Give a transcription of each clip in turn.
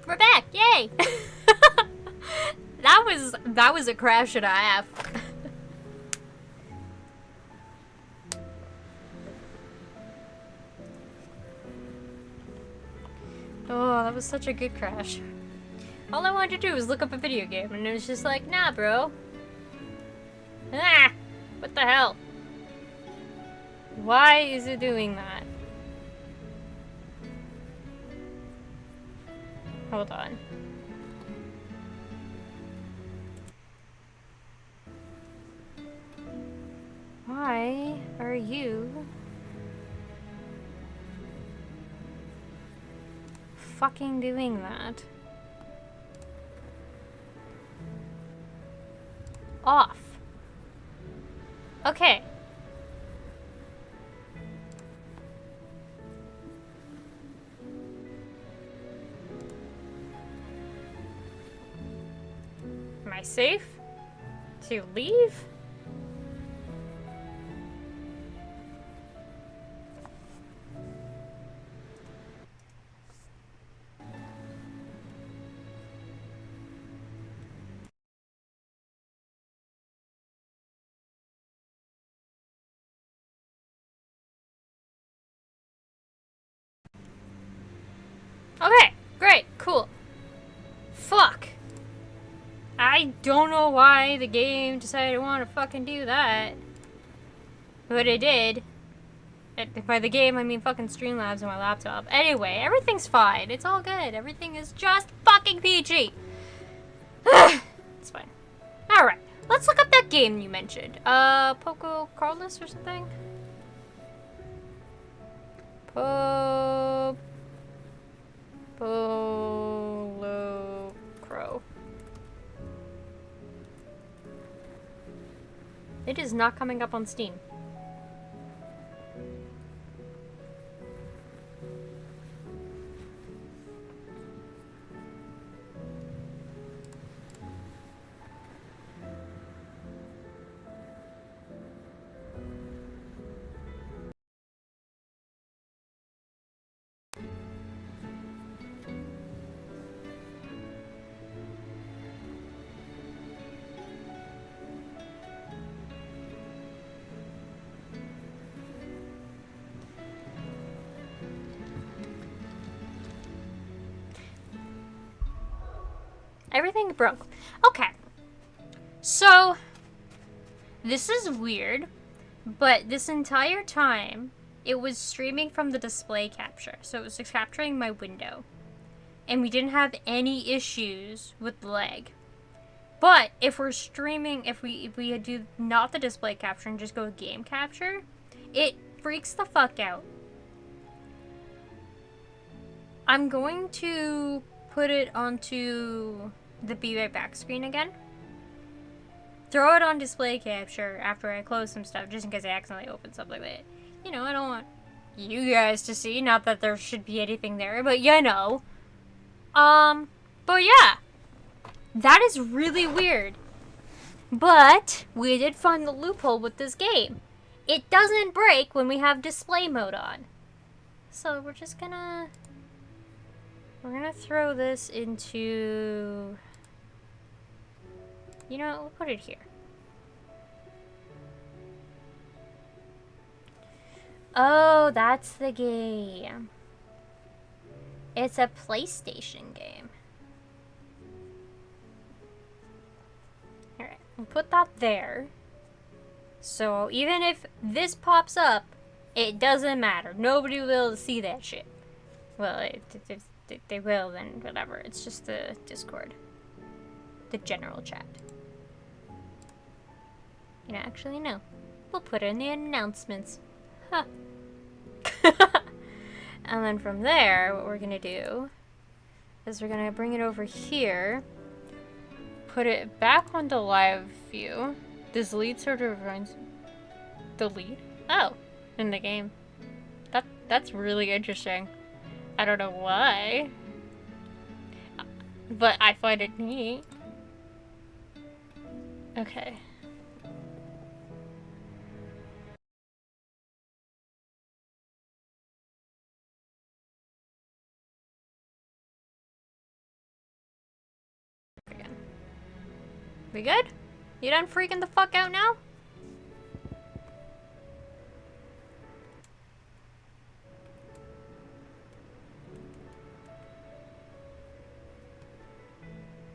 We're back! Yay! that was a crash and a half. Oh, that was such a good crash. All I wanted to do was look up a video game, and it was just like, nah, bro. Ah! What the hell? Why is it doing that? Hold on. Why are you fucking doing that? Off. Okay. Am I safe to leave? Okay, great, cool. Fuck. I don't know why the game decided to want to fucking do that. But it did. By the game, I mean fucking Streamlabs on my laptop. Anyway, everything's fine. It's all good. Everything is just fucking PG. It's fine. Alright, let's look up that game you mentioned. Poco Carlos or something? Polo Crow. It is not coming up on Steam. Everything broke. Okay. So, this is weird, but this entire time, it was streaming from the display capture. So it was capturing my window. And we didn't have any issues with lag. But if we're streaming, if we do not the display capture and just go with game capture, it freaks the fuck out. I'm going to put it onto the Be Right Back screen again. Throw it on display capture after I close some stuff, just in case I accidentally open something that, you know, I don't want you guys to see. Not that there should be anything there, but you know. But yeah. That is really weird. But we did find the loophole with this game. It doesn't break when we have display mode on. So we're just gonna... We're gonna throw this into... You know, we'll put it here. Oh, that's the game. It's a PlayStation game. Alright, we'll put that there. So even if this pops up, it doesn't matter. Nobody will be able to see that shit. Well, they will, then whatever. It's just the Discord. The general chat. You know, actually, no. We'll put it in the announcements. Huh. And then from there, what we're gonna do is we're gonna bring it over here, put it back onto live view. This lead sort of reminds... The lead? Oh, in the game. That's really interesting. I don't know why, but I find it neat. Okay. We good? You done freaking the fuck out now?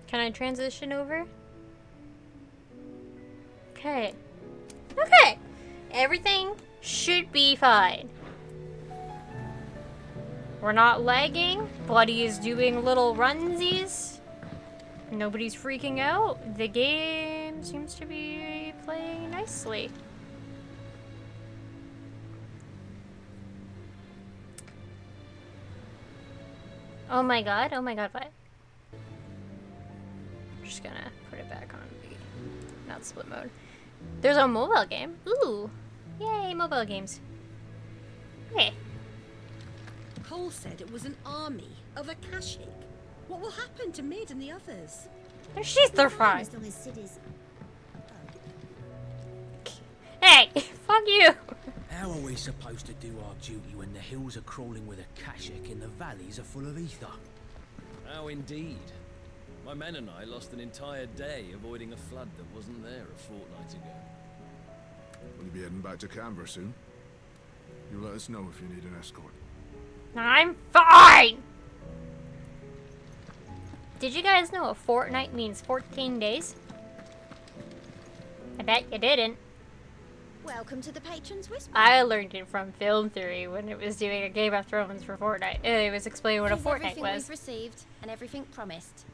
Can I transition over? Okay. Okay! Everything should be fine. We're not lagging. Buddy is doing little runsies. Nobody's freaking out. The game seems to be playing nicely. Oh my god, what? I'm just gonna put it back on the, not split mode. There's a mobile game. Ooh. Yay, mobile games. Okay. Cole said it was an army of Akashic. What will happen to Mid and the others? They're fine. As long as Sid is... Hey, fuck you. How are we supposed to do our duty when the hills are crawling with Akashic and the valleys are full of ether? How indeed. My men and I lost an entire day avoiding a flood that wasn't there a fortnight ago. Will you be heading back to Canberra soon? You let us know if you need an escort. I'm fine! Did you guys know a fortnight means 14 days? I bet you didn't. Welcome to the Patron's Whisper. I learned it from Film Theory when it was doing a Game of Thrones for Fortnite. It was explaining what a fortnight everything was. we've received and everything promised.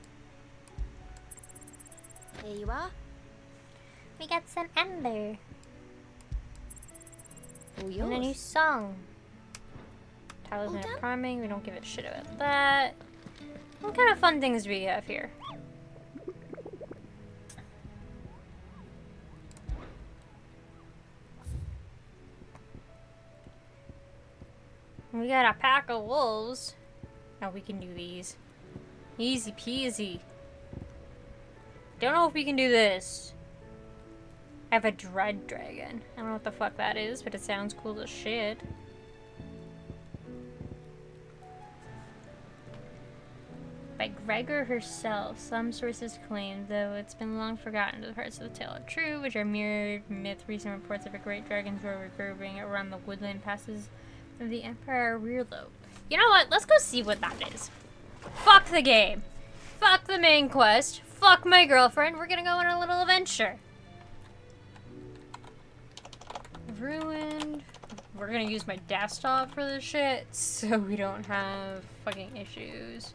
Here you are. We got some Ember. All And a new yours. song. Tyler's All not done? priming. We don't give a shit about that. What kind of fun things do we have here? We got a pack of wolves. Now we can do these. Easy peasy. Don't know if we can do this. I have a dread dragon. I don't know what the fuck that is, but it sounds cool as shit. By Gregor herself, some sources claim, though it's been long forgotten, the parts of the tale are true, which are mirrored myth. Recent reports of a great dragon's roar reverberating around the woodland passes of the Emperor Rearlobe. You know what? Let's go see what that is. Fuck the game. Fuck the main quest. Fuck my girlfriend. We're gonna go on a little adventure. Ruined. We're gonna use my desktop for this shit, so we don't have fucking issues.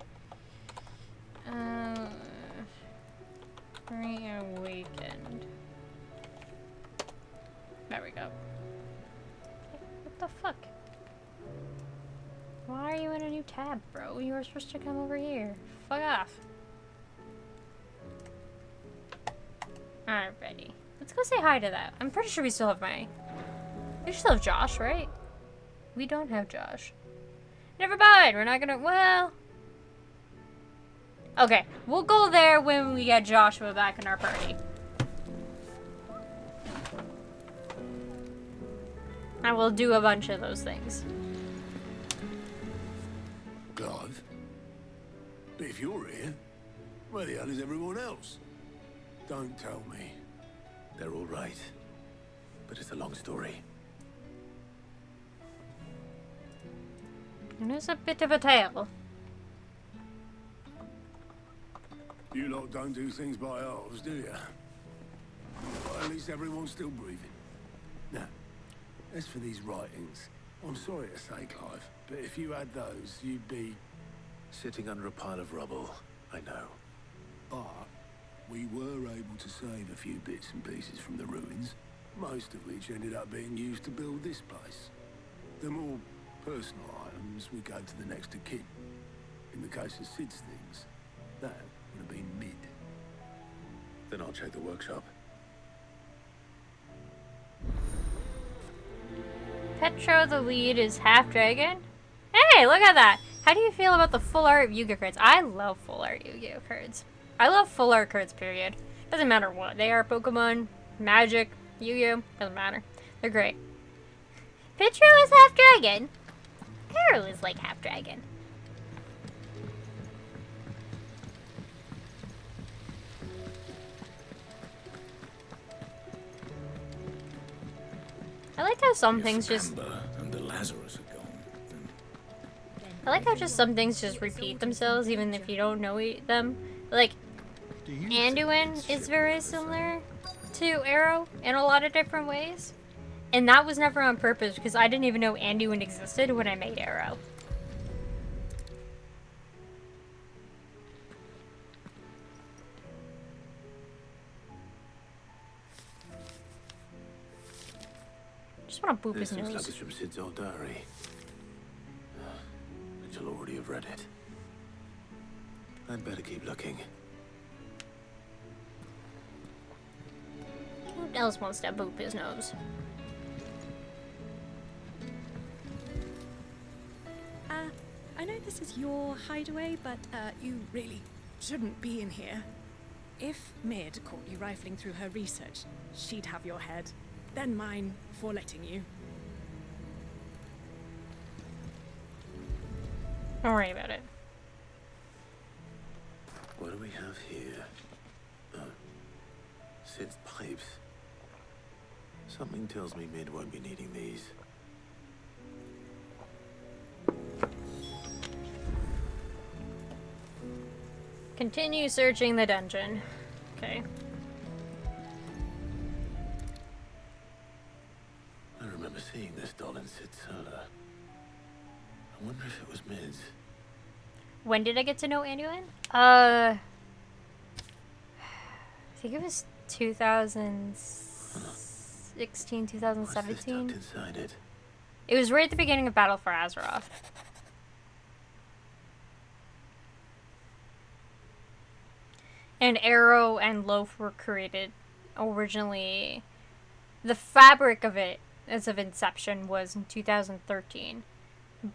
Reawakened. There we go. What the fuck? Why are you in a new tab, bro? You were supposed to come over here. Fuck off. Alrighty. Let's go say hi to that. I'm pretty sure we still have we still have Josh, right? We don't have Josh. Never mind. We're not gonna... Well... Okay. We'll go there when we get Joshua back in our party. And we'll do a bunch of those things. Clive? But if you're here, where the hell is everyone else? Don't tell me. They're all right. But it's a long story. And it's a bit of a tale. You lot don't do things by halves, do you? Well, at least everyone's still breathing. Now, as for these writings, I'm sorry to say, Clive, but if you had those, you'd be... sitting under a pile of rubble, I know. But we were able to save a few bits and pieces from the ruins, most of which ended up being used to build this place. The more personal items we gave to the next of kin. In the case of Sid's things, that would have been Mid. Then I'll check the workshop. Petro the lead is half dragon. Hey, look at that. How do you feel about the full art Yu-Gi-Oh cards? I love full art Yu-Gi-Oh cards. I love full art cards, period. Doesn't matter what. They are Pokemon, Magic, Yu-Gi-Oh. Doesn't matter. They're great. Petro is half dragon. Arrow is like half dragon. I like how some If things just... Amber and the Lazarus are gone, then I like how just some things just repeat themselves even if you don't know them. Like, Anduin is very similar to Arrow in a lot of different ways. And that was never on purpose because I didn't even know Anduin existed when I made Arrow. Just want to boop his This looks nose. like it's from Sid's old diary. But you'll already have read it. I'd better keep looking. Who else wants to boop his nose? I know this is your hideaway, but you really shouldn't be in here. If Mid caught you rifling through her research, she'd have your head, then mine for letting you. Don't worry about it. What do we have here? Sid's pipes. Something tells me Mid won't be needing these. Continue searching the dungeon. Okay. I remember seeing this doll in Sid's cellar. I wonder if it was Mid's. When did I get to know Anduin? I think it was 2016, 2017. What's this tucked inside it? It was right at the beginning of Battle for Azeroth. And Arrow and LOAF were created originally. The fabric of it, as of inception, was in 2013.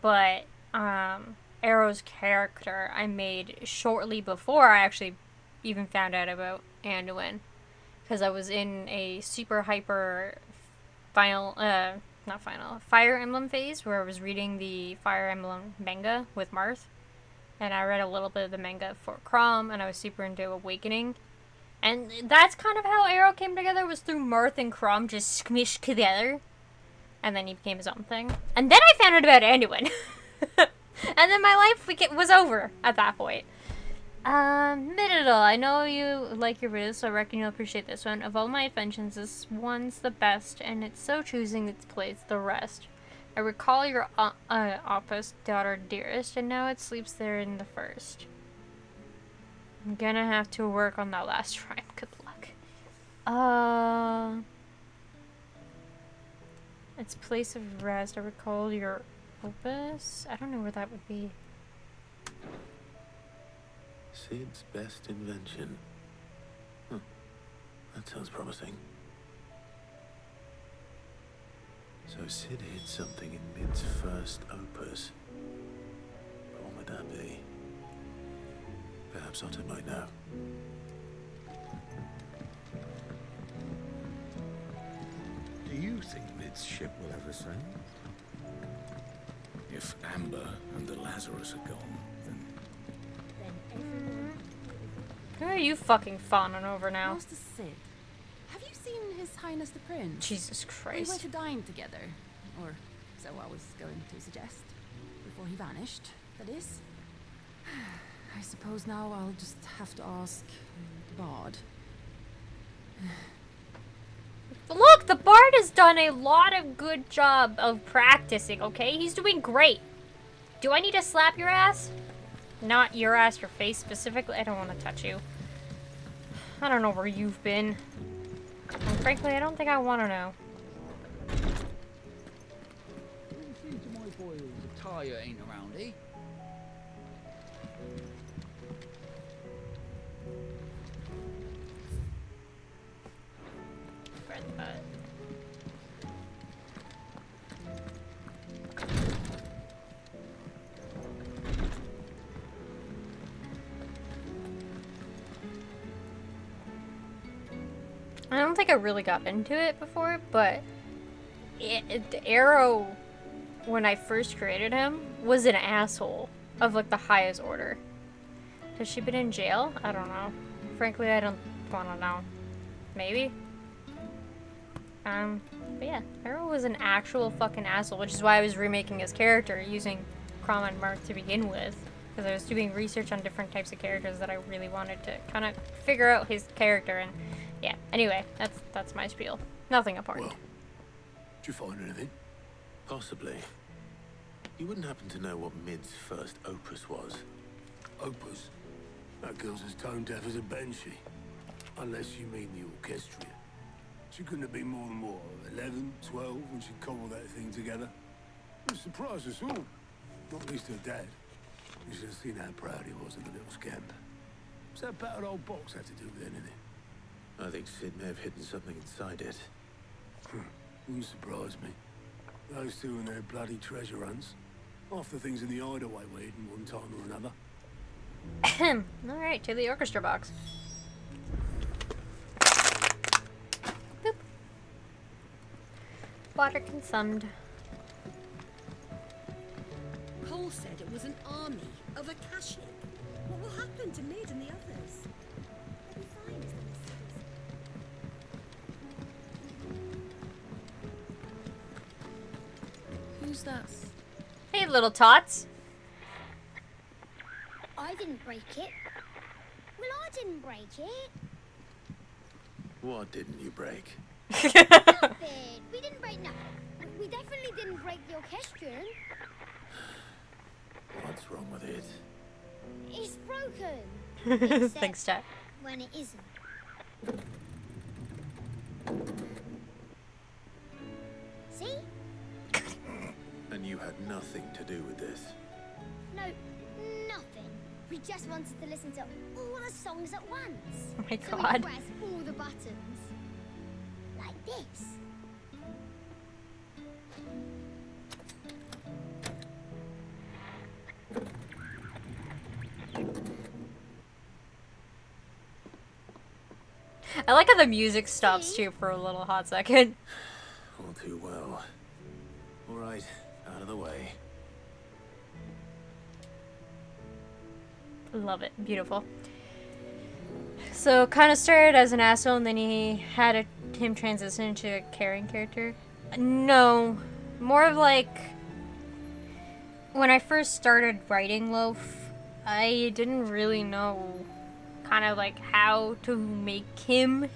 But Arrow's character I made shortly before I actually even found out about Anduin. Because I was in a super hyper Fire Emblem phase where I was reading the Fire Emblem manga with Marth. And I read a little bit of the manga for Crom, and I was super into Awakening. And that's kind of how Arrow came together, was through Marth and Crom just squished together. And then he became his own thing. And then I found out about Anduin. And then my life was over at that point. Middle, I know you like your videos, so I reckon you'll appreciate this one. Of all my inventions, this one's the best, and it's so choosing its place the rest. I recall your Opus daughter dearest, and now it sleeps there in the first. I'm gonna have to work on that last rhyme. Good luck. Its place of rest. I recall your Opus. I don't know where that would be. Sid's best invention. Huh. That sounds promising. So Sid hid something in Mid's first opus. But what would that be? Perhaps Otto might know. do you think Mid's ship will ever sail? If Amber and the Lazarus are gone, then Who are you fucking fawning over now? Master Sid, have you seen His Highness the Prince? Jesus We Christ. were to dine together, or so I was going to suggest, before he vanished, that is. I suppose now I'll just have to ask the Bard. Look, the Bard has done a lot of good job of practicing, okay? He's doing great. Do I need to slap your ass? Not your ass, your face specifically. I don't want to touch you. I don't know where you've been. And frankly, I don't think I want to know. See to my boils, a tyre ain't around, eh? Right in the butt. I don't think I really got into it before, but Arrow, when I first created him, was an asshole of like the highest order. Has she been in jail? I don't know. Frankly, I don't want to know. Maybe? But yeah, Arrow was an actual fucking asshole, which is why I was remaking his character using Crom and Marth to begin with. Because I was doing research on different types of characters that I really wanted to kind of figure out his character, and yeah. Anyway, that's my spiel. Nothing important. Well, did you find anything? Possibly. You wouldn't happen to know what Mid's first opus was? Opus? That girl's as tone deaf as a banshee. Unless you mean the orchestra. She couldn't have been more than, what, 11, 12 when she cobbled that thing together? It surprised us all. Not least her dad. You should have seen how proud he was of the little scamp. What's that battered old box had to do with anything? I think Sid may have hidden something inside it. Wouldn't surprise me. Those two and their bloody treasure hunts. Half the things in the hideaway were hidden one time or another. Alright, to the orchestra box. Boop. Water consumed. Cole said it was an army of Akashic. What will happen to Mid and the others? They'll be fine as the Who's that? Hey, little tots. I didn't break it. Well, I didn't break it. What didn't you break? Nothing. We didn't break nothing. We definitely didn't break the orchestrion. What's wrong with it? It's broken. Except Thanks, Jack. when it isn't. See? And you had nothing to do with this? No, nothing. We just wanted to listen to all the songs at once. Oh my So we god. press all the buttons. Like this. I like how the music stops too for a little hot second. All too well. All right, out of the way. Love it. Beautiful. So, kind of started as an asshole, and then he had him transition into a caring character. No. More of like... When I first started writing LOAF, I didn't really know kind of like how to make him.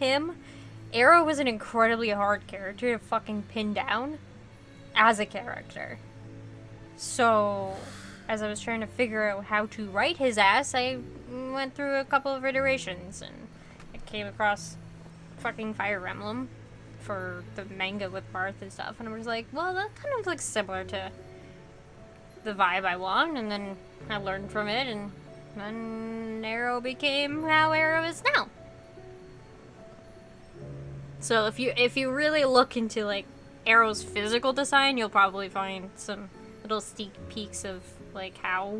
Arrow was an incredibly hard character to fucking pin down as a character. So... as I was trying to figure out how to write his ass, I went through a couple of iterations, and I came across fucking Fire Emblem for the manga with Marth and stuff, and I was like, well, that kind of looks similar to the vibe I want, and then I learned from it, and then Arrow became how Arrow is now. So if you really look into like Arrow's physical design, you'll probably find some little sneak peeks of like how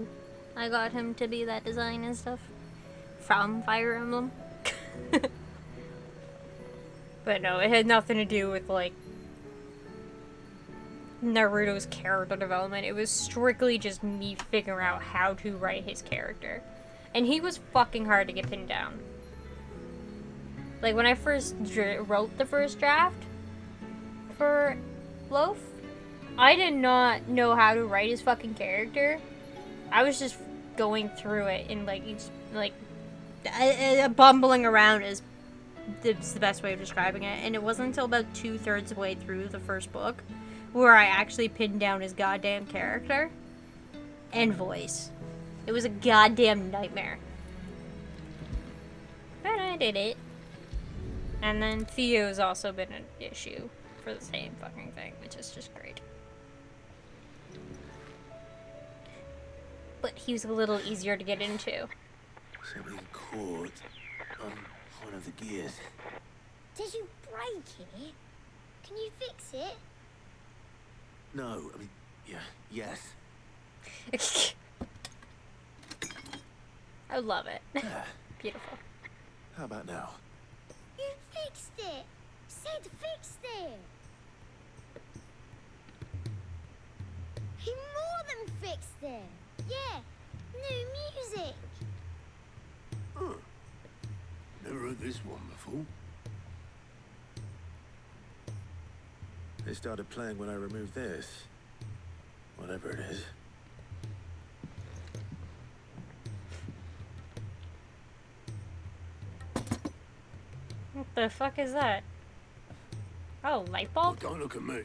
I got him to be that design and stuff from Fire Emblem. But no, it had nothing to do with like Naruto's character development. It was strictly just me figuring out how to write his character. And he was fucking hard to get pinned down. Like when I first wrote the first draft for LOAF, I did not know how to write his fucking character. I was just going through it and like each bumbling around is the best way of describing it. And it wasn't until about 2/3 of the way through the first book where I actually pinned down his goddamn character and voice. It was a goddamn nightmare. But I did it. And then Theo's also been an issue for the same fucking thing, which is just great. But he was a little easier to get into. Something caught on one of the gears. Did you break it? Can you fix it? No, I mean, yes. I love it. Beautiful. How about now? You fixed it! Sid fixed it! He more than fixed it! Yeah, new music! Huh. Never heard this one before. They started playing when I removed this. Whatever it is. What the fuck is that? Oh, light bulb? Don't look at me.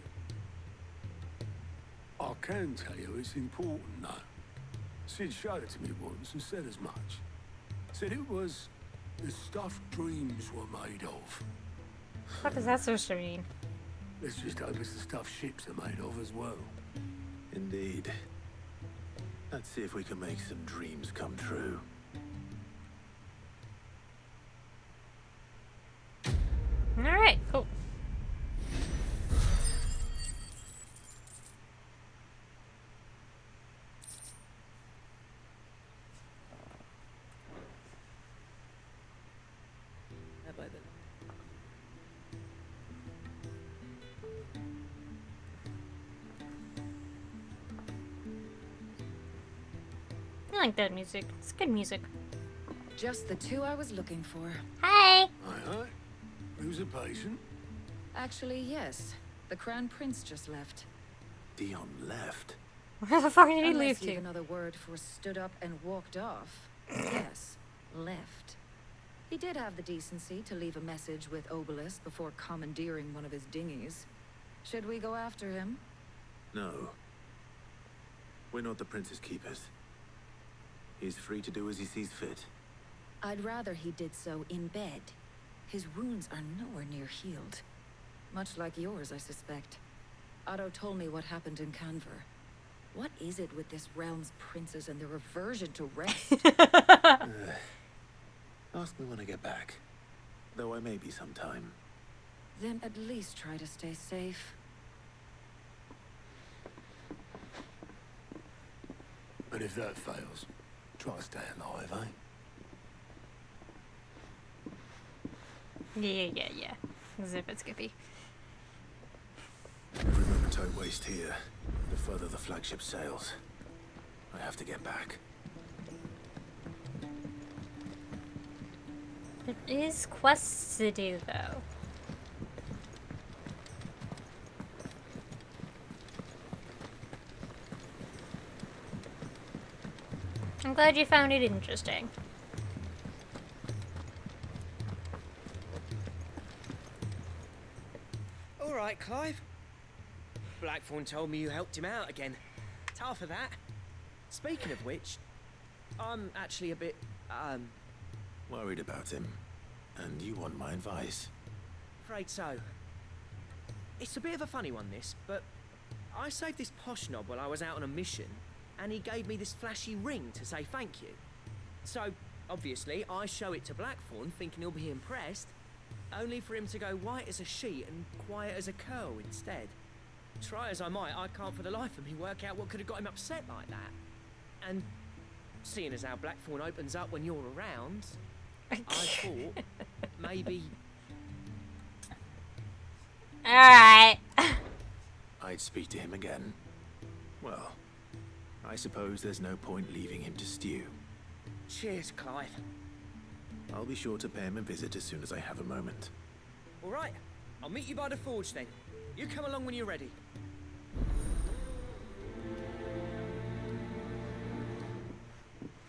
I can tell you it's important, though. Sid showed it to me once and said as much. Said it was the stuff dreams were made of. What is that supposed to mean? Let's just hope it's the stuff ships are made of as well. Indeed. Let's see if we can make some dreams come true. Alright, cool. I like that music. It's good music. Just the two I was looking for. Hi! Aye. Who's a patient? Actually, yes. The Crown Prince just left. Dion left. Where the fuck did he Unless leave you've to? another word for stood up and walked off. Yes, left. He did have the decency to leave a message with Obelisk before commandeering one of his dinghies. Should we go after him? No. We're not the Prince's keepers. He's free to do as he sees fit. I'd rather he did so in bed. His wounds are nowhere near healed. Much like yours, I suspect. Otto told me what happened in Canver. What is it with this realm's princes and their aversion to rest? Ask me when I get back. Though I may be sometime. Then at least try to stay safe. And if that fails, try to stay alive, eh? Yeah. Zip it, Skippy. Every moment I waste here, the further the flagship sails. I have to get back. It is quests to do, though. I'm glad you found it interesting. Alright, Clive. Blackthorn told me you helped him out again. Tough for that. Speaking of which, I'm actually a bit, Worried about him. And you want my advice? afraid so. It's a bit of a funny one, this, but I saved this posh knob while I was out on a mission, and he gave me this flashy ring to say thank you. So, obviously, I show it to Blackthorn, thinking he'll be impressed, only for him to go white as a sheet and quiet as a curl instead. Try as I might, I can't for the life of me work out what could have got him upset like that. And seeing as how Blackthorn opens up when you're around, I thought maybe... Alright. I'd speak to him again. Well, I suppose there's no point leaving him to stew. Cheers, Clive. I'll be sure to pay him a visit as soon as I have a moment. Alright, I'll meet you by the forge then. You come along when you're ready.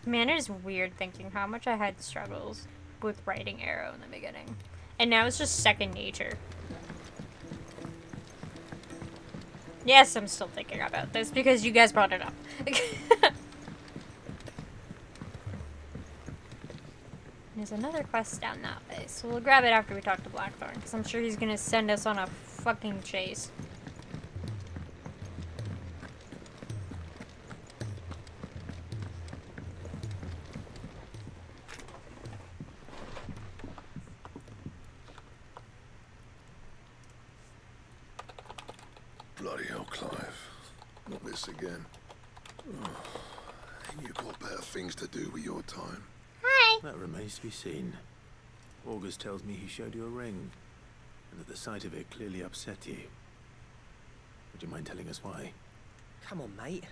Man, it is weird thinking how much I had struggles with writing Arrow in the beginning. And now it's just second nature. Yes, I'm still thinking about this because you guys brought it up. There's another quest down that way, so we'll grab it after we talk to Blackthorn, because I'm sure he's gonna send us on a fucking chase. Bloody hell, Clive. Not this again. Oh, you've got better things to do with your time. Hi! That remains to be seen. August tells me he showed you a ring, and that the sight of it clearly upset you. Would you mind telling us why? Come on, mate.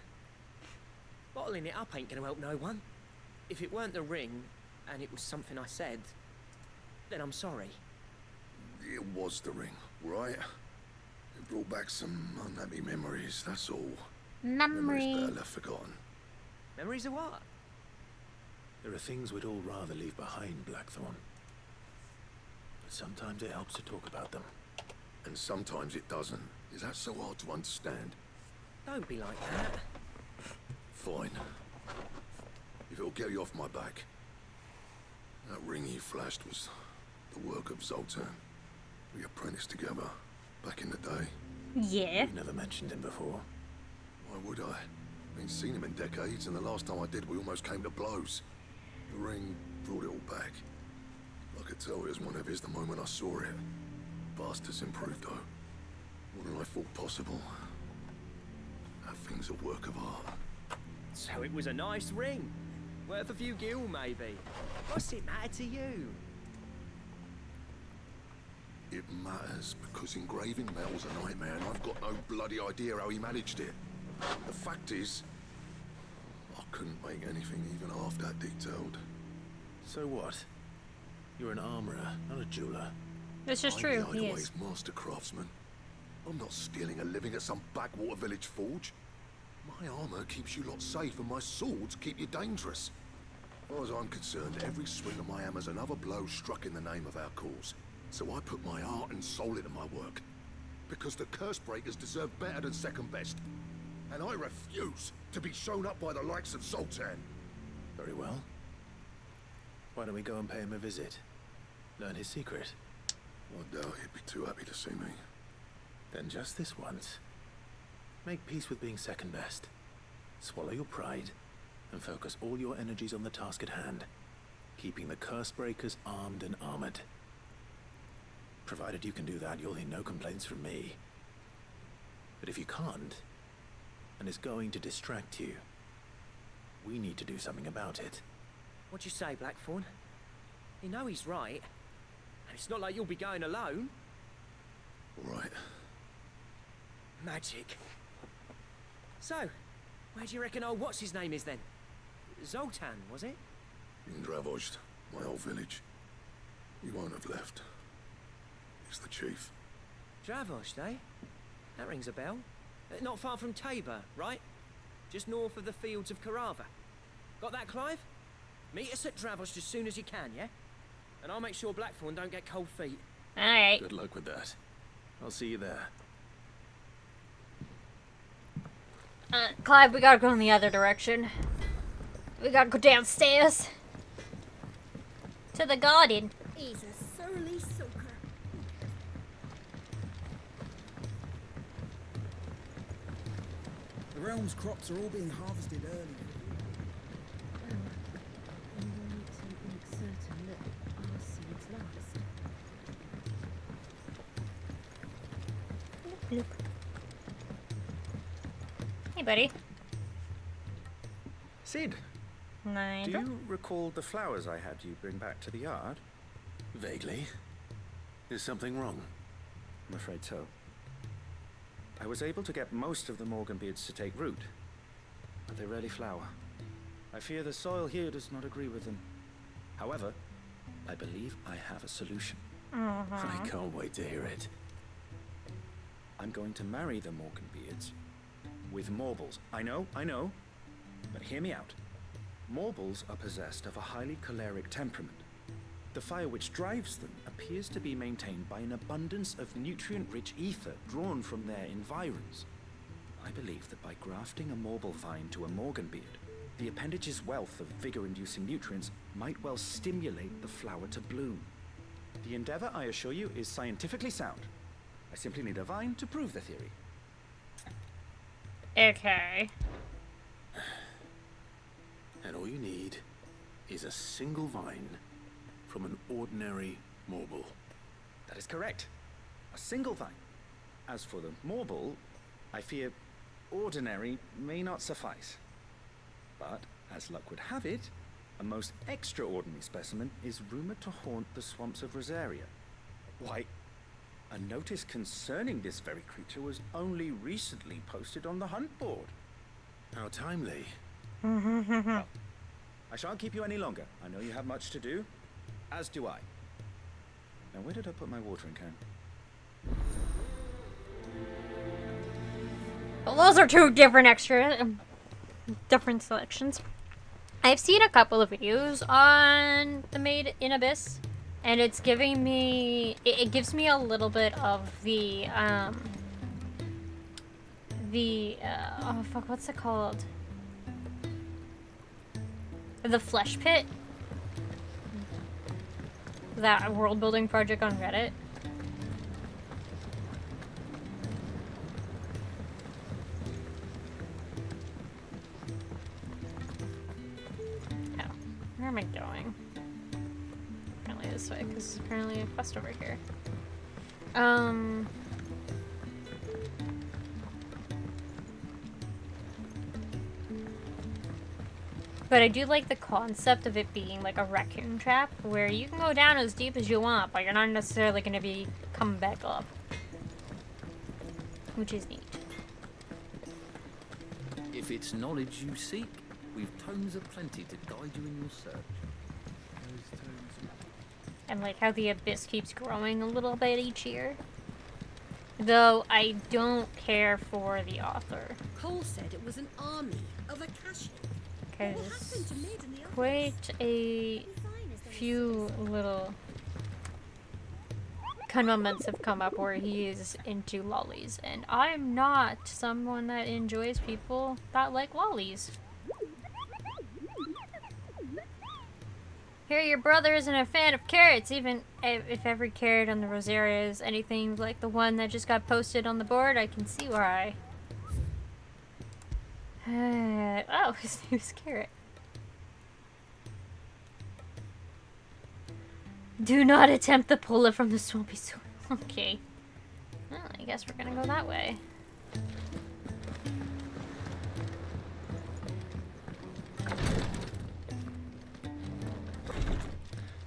Bottling it up ain't gonna help no one. If it weren't the ring, and it was something I said, then I'm sorry. It was the ring, right? It brought back some unhappy memories, that's all. Memory. Memories better left forgotten. Memories of what? There are things we'd all rather leave behind, Blackthorn. But sometimes it helps to talk about them. And sometimes it doesn't. Is that so hard to understand? Don't be like that. Fine. If it'll get you off my back. That ring you flashed was the work of Zoltan. We apprenticed together, back in the day. Yeah. You never mentioned him before. Why would I? Ain't seen him in decades, and the last time I did, we almost came to blows. The ring brought it all back. I could tell it was one of his the moment I saw it. Bastard's improved, though. More than I thought possible. That thing's a work of art. So it was a nice ring. Worth a few gil, maybe. What's it matter to you? It matters because engraving metal's a nightmare, and I've got no bloody idea how he managed it. The fact is, I couldn't make anything even half that detailed. So what? You're an armorer, not a jeweler. This is true, I'm he Hideaway's is. master craftsman. I'm not stealing a living at some backwater village forge. My armor keeps you lot safe, and my swords keep you dangerous. As far as I'm concerned, every swing of my hammer's another blow struck in the name of our cause. So I put my heart and soul into my work. Because the curse breakers deserve better than second best. And I refuse to be shown up by the likes of Zoltan. Very well. Why don't we go and pay him a visit? Learn his secret. I doubt he'd be too happy to see me. Then just this once. Make peace with being second best. Swallow your pride, and focus all your energies on the task at hand. Keeping the curse breakers armed and armored. Provided you can do that, you'll hear no complaints from me. But if you can't, and it's going to distract you, we need to do something about it. What'd you say, Blackthorn? You know he's right. And it's not like you'll be going alone. All right. Magic. So, where do you reckon old what's-his-name is then? Zoltan, was it? In Dravozd, my old village. He won't have left. He's the chief. Dravozd, eh? That rings a bell. Not far from Tabor, right? Just north of the fields of Carava. Got that, Clive? Meet us at Dravozd as soon as you can, yeah? And I'll make sure Blackthorn don't get cold feet. Alright. Good luck with that. I'll see you there. Clive, we gotta go in the other direction. We gotta go downstairs. To the garden. He's a surly soaker. The realm's crops are all being harvested early. And we'll need to make certain that our seeds last. Look. Hey, buddy. Sid, do you recall the flowers I had you bring back to the yard? Vaguely. Is something wrong? I'm afraid so. I was able to get most of the Morganbeards to take root, but they rarely flower. I fear the soil here does not agree with them. However, I believe I have a solution. I can't wait to hear it. I'm going to marry the Morganbeards with Morbles. I know, but hear me out. Morbles are possessed of a highly choleric temperament. The fire which drives them appears to be maintained by an abundance of nutrient-rich ether drawn from their environs. I believe that by grafting a Morble vine to a Morganbeard, the appendage's wealth of vigor-inducing nutrients might well stimulate the flower to bloom. The endeavor, I assure you, is scientifically sound. I simply need a vine to prove the theory. Okay. And all you need is a single vine from an ordinary Morble. That is correct. A single vine. As for the Morble, I fear ordinary may not suffice. But, as luck would have it, a most extraordinary specimen is rumored to haunt the swamps of Rosaria. Why, a notice concerning this very creature was only recently posted on the hunt board. How timely. Well, I shan't keep you any longer. I know you have much to do, as do I. Now, where did I put my watering can? Well, those are two different different selections. I've seen a couple of videos on the Made in Abyss, and it's giving me, it gives me a little bit of the, oh fuck, what's it called? The Flesh Pit. That world building project on Reddit. Where am I going? Apparently this way, because there's apparently a quest over here. But I do like the concept of it being like a raccoon trap, where you can go down as deep as you want, but you're not necessarily going to be coming back up. Which is neat. If it's knowledge you seek, we've tomes aplenty to guide you in your search. And like how the abyss keeps growing a little bit each year. Though I don't care for the author. Cole said it was an army of Akashic. Because quite a few little comments have come up where he is into lollies. And I'm not someone that enjoys people that like lollies. Here, your brother isn't a fan of carrots, even if every carrot on the Rosaria is anything like the one that just got posted on the board. I can see why. Oh, his name's Carrot. Do not attempt to pull it from the swampy soil. Okay. Well, I guess we're gonna go that way.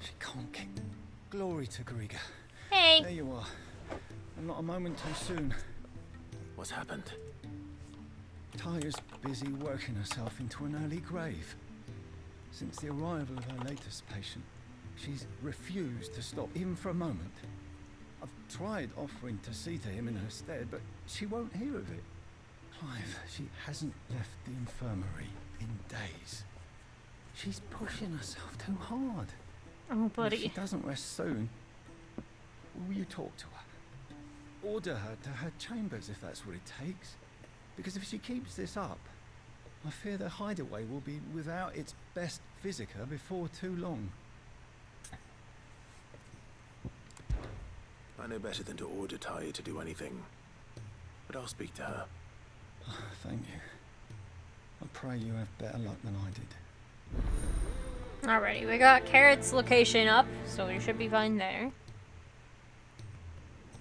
She can't kick. Glory to Griga. Hey. There you are. And not a moment too soon. What's happened? Taya's busy working herself into an early grave. Since the arrival of her latest patient, she's refused to stop, even for a moment. I've tried offering to see to him in her stead, but she won't hear of it. Clive, she hasn't left the infirmary in days. She's pushing herself too hard. Oh, buddy. If she doesn't rest soon, will you talk to her? Order her to her chambers if that's what it takes. Because if she keeps this up, I fear the hideaway will be without its best visitor before too long. I know better than to order Taya to do anything, but I'll speak to her. Thank you. I pray you have better luck than I did. Alrighty, we got Carrot's location up, so we should be fine there.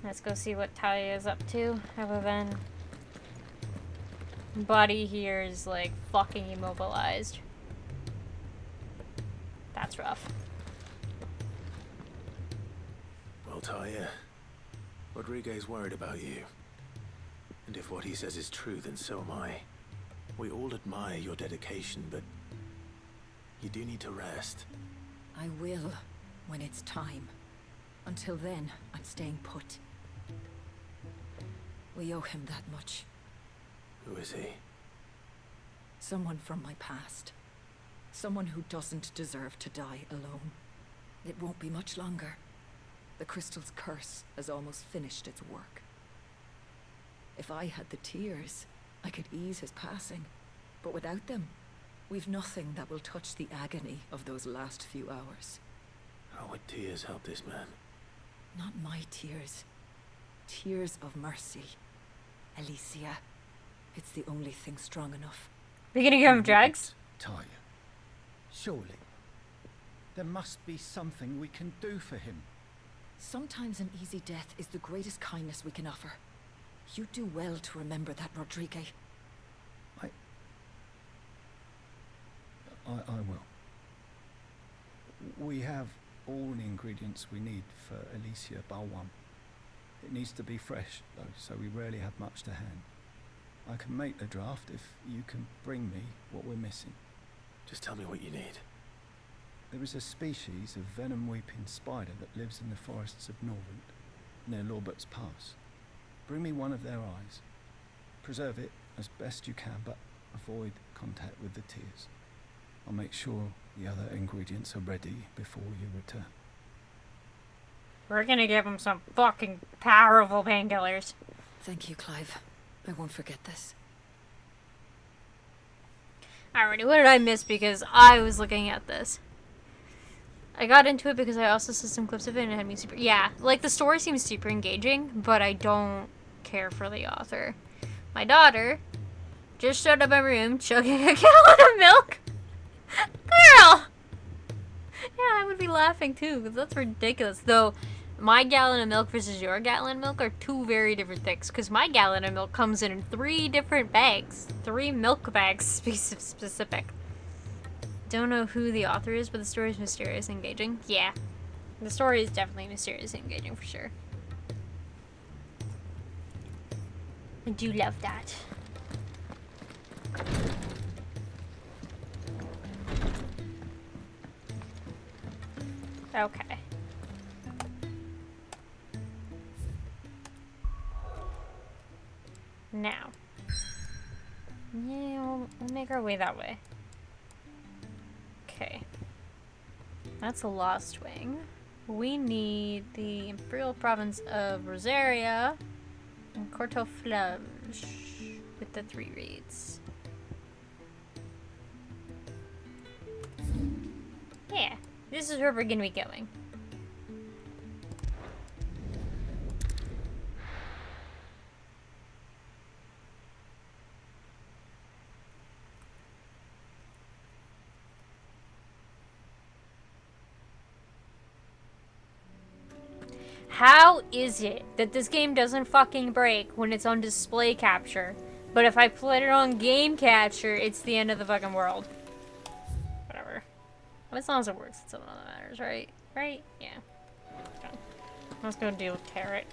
Let's go see what Talia is up to, other than body here is like fucking immobilized. That's rough. Well, Taya, Rodriguez worried about you. And if what he says is true, then so am I. We all admire your dedication, but you do need to rest. I will, when it's time. Until then, I'm staying put. We owe him that much. Who is he? Someone from my past. Someone who doesn't deserve to die alone. It won't be much longer. The crystal's curse has almost finished its work. If I had the tears, I could ease his passing. But without them, we've nothing that will touch the agony of those last few hours. How would tears help this man? Not my tears. Tears of mercy. Alicia. It's the only thing strong enough. Are you gonna give him drugs? Taya, surely. There must be something we can do for him. Sometimes an easy death is the greatest kindness we can offer. You do well to remember that, Rodriguez. I will. We have all the ingredients we need for Alicia Balwam. It needs to be fresh, though, so we rarely have much to hand. I can make the draft if you can bring me what we're missing. Just tell me what you need. There is a species of venom-weeping spider that lives in the forests of Norvent, near Lorbert's Pass. Bring me one of their eyes. Preserve it as best you can, but avoid contact with the tears. I'll make sure the other ingredients are ready before you return. We're gonna give him some fucking powerful painkillers. Thank you, Clive. I won't forget this. Alrighty, what did I miss because I was looking at this? I got into it because I also saw some clips of it and it had me super... Yeah, like the story seems super engaging, but I don't care for the author. My daughter just showed up in my room chugging a gallon of milk. Girl! Yeah, I would be laughing too, because that's ridiculous. Though, my gallon of milk versus your gallon of milk are two very different things. Because my gallon of milk comes in 3 different bags. 3 milk bags, specific. Don't know who the author is, but the story is mysterious and engaging. Yeah. The story is definitely mysterious and engaging, for sure. I do love that. Okay. Now. Yeah, we'll make our way that way. Okay. That's a Lost Wing. We need the Imperial Province of Rosaria and Cortoflage with the 3 reeds. Yeah, this is where we're gonna be going. How is it that this game doesn't fucking break when it's on display capture, but if I put it on game capture, it's the end of the fucking world? Whatever. As long as it works, it's all that matters, right? Right? Yeah. Done. Let's go deal with Carrot.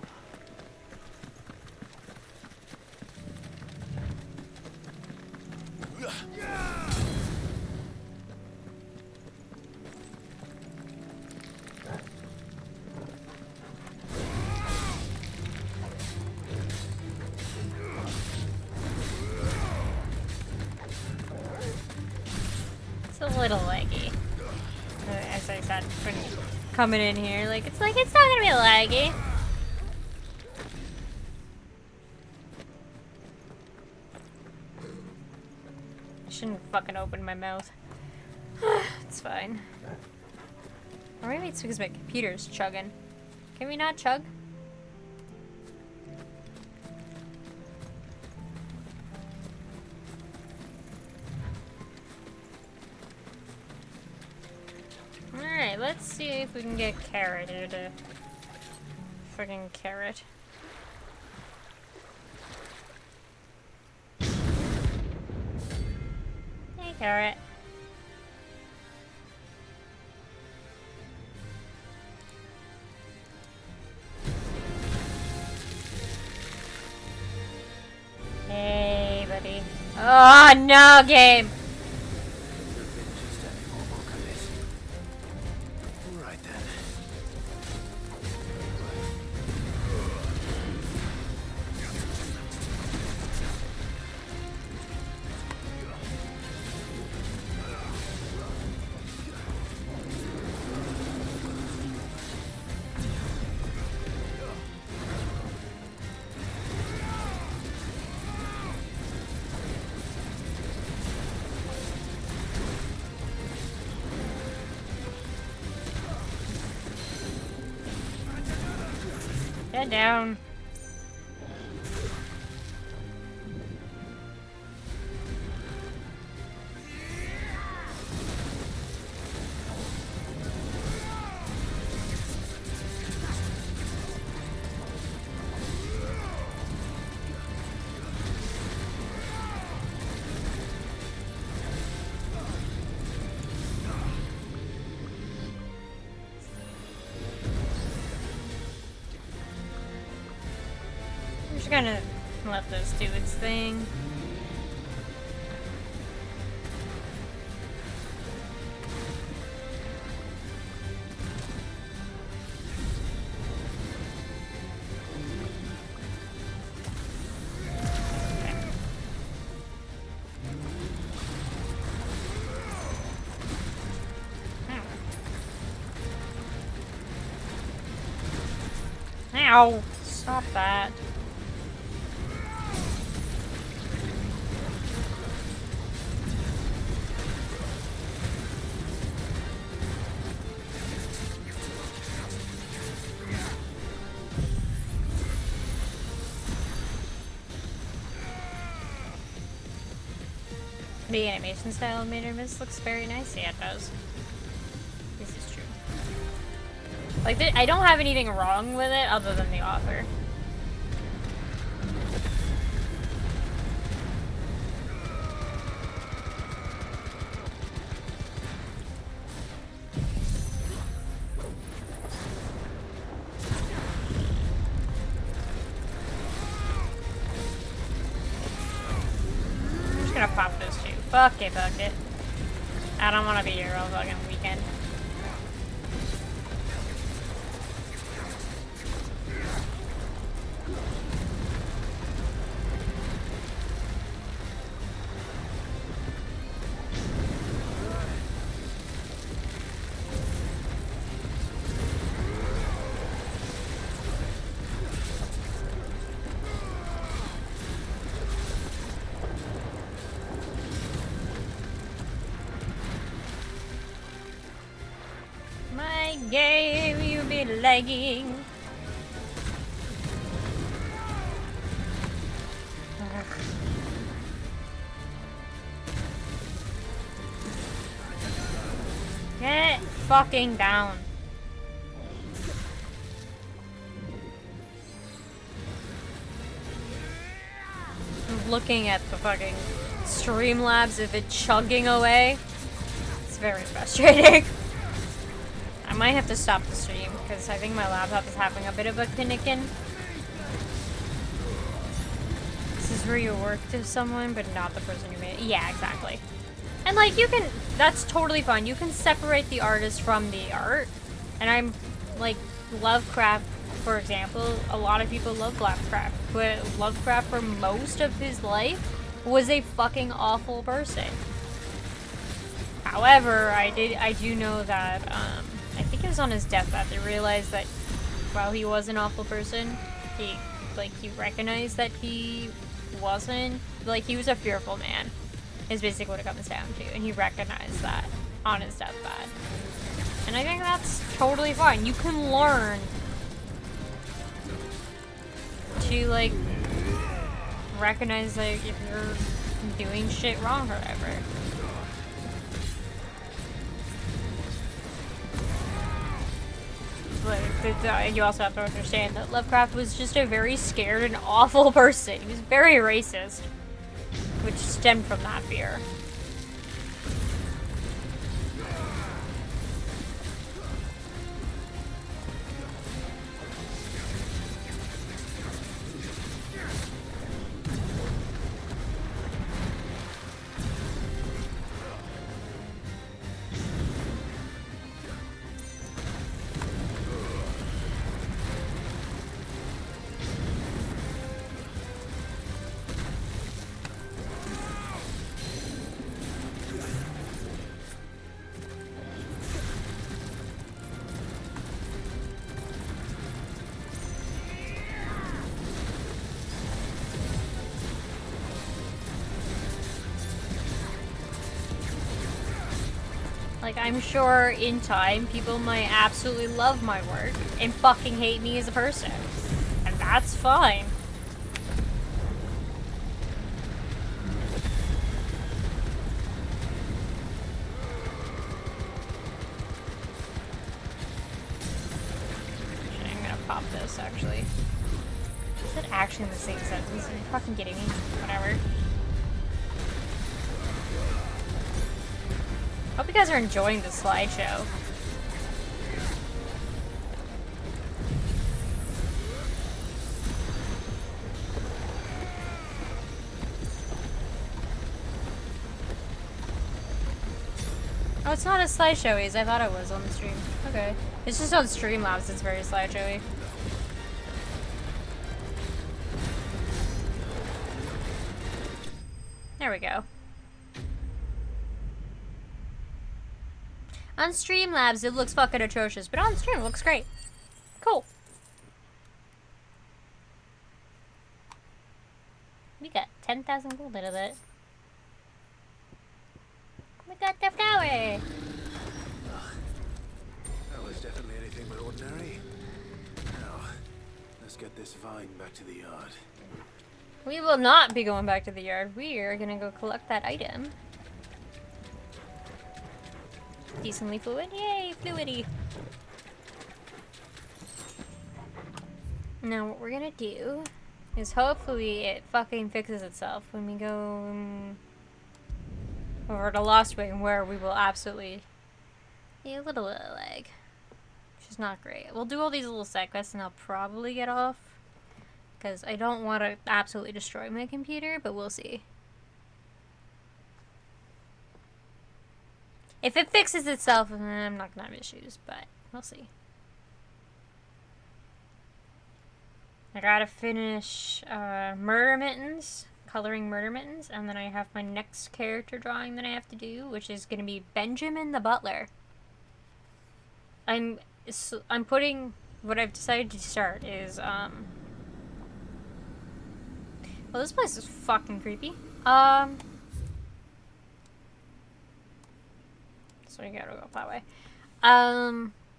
It's a little laggy. As I said, when coming in here, it's not gonna be laggy. I shouldn't fucking open my mouth. It's fine. Or maybe it's because my computer's chugging. Can we not chug? Alright, let's see if we can get Carrot here to... Friggin' Carrot. Hey, Carrot. Hey, buddy. Oh, no, game! Right then. Get down. I'm just gonna let this do its thing. Ow! Stop that. The animation style of Maiden Mist looks very nice. Yeah, it does. This is true. Like, I don't have anything wrong with it other than the author. I'm just gonna pop those two. Fuck it, fuck it. I don't want to be here all fucking weekend. My game, you be lagging. Ugh. Get fucking down. I'm looking at the fucking Streamlabs of it chugging away. It's very frustrating. I might have to stop the stream because I think my laptop is having a bit of a kinnikin. This is where you work to someone, but not the person who made it. Yeah, exactly. And like, you can, that's totally fine. You can separate the artist from the art. And I'm like, Lovecraft, for example, a lot of people love Lovecraft. But Lovecraft, for most of his life, was a fucking awful person. However, I do know that, I think it was on his deathbed, they realized that while he was an awful person, he recognized that he wasn't, like, he was a fearful man, is basically what it comes down to, and he recognized that on his deathbed. And I think that's totally fine. You can learn to, like, recognize, like, if you're doing shit wrong or whatever. But you also have to understand that Lovecraft was just a very scared and awful person. He was very racist, which stemmed from that fear. Like, I'm sure in time, people might absolutely love my work and fucking hate me as a person. And that's fine. I'm gonna pop this, actually. Is that actually in the same sentence? Are you fucking kidding me? Whatever. Hope you guys are enjoying the slideshow. Oh, it's not a slideshowy as I thought it was on the stream. Okay. It's just on Streamlabs, it's very slideshowy. There we go. On Streamlabs, it looks fucking atrocious, but on stream, it looks great. Cool. We got 10,000 gold out of that. We got the flower! That was definitely anything but ordinary. Now, let's get this vine back to the yard. We will not be going back to the yard. We are gonna go collect that item. Decently fluid. Yay, fluidy! Now what we're gonna do is hopefully it fucking fixes itself when we go over to Lost Wing, where we will absolutely be a little bit of lag, which is not great. We'll do all these little side quests and I'll probably get off because I don't want to absolutely destroy my computer, but we'll see. If it fixes itself, I'm not gonna have issues, but we'll see. I gotta finish Murder Mittens, coloring Murder Mittens, and then I have my next character drawing that I have to do, which is gonna be Benjamin the Butler. I'm putting, what I've decided to start is, well, this place is fucking creepy. So you gotta go that way.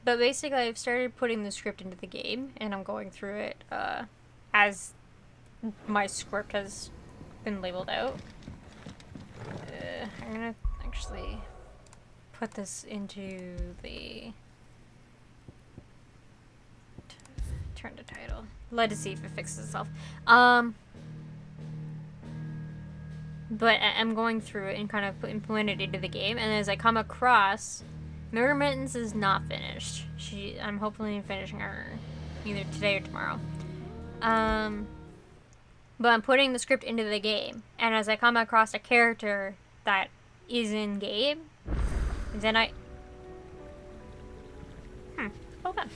But basically I've started putting the script into the game, and I'm going through it, as my script has been labeled out. I'm gonna actually put this into the... turn to title. Let's see if it fixes itself. But I'm going through it and kind of implement it into the game, and as I come across... Murder Mittens is not finished. I'm hopefully finishing her either today or tomorrow. But I'm putting the script into the game, and as I come across a character that is in game, then I... hold on.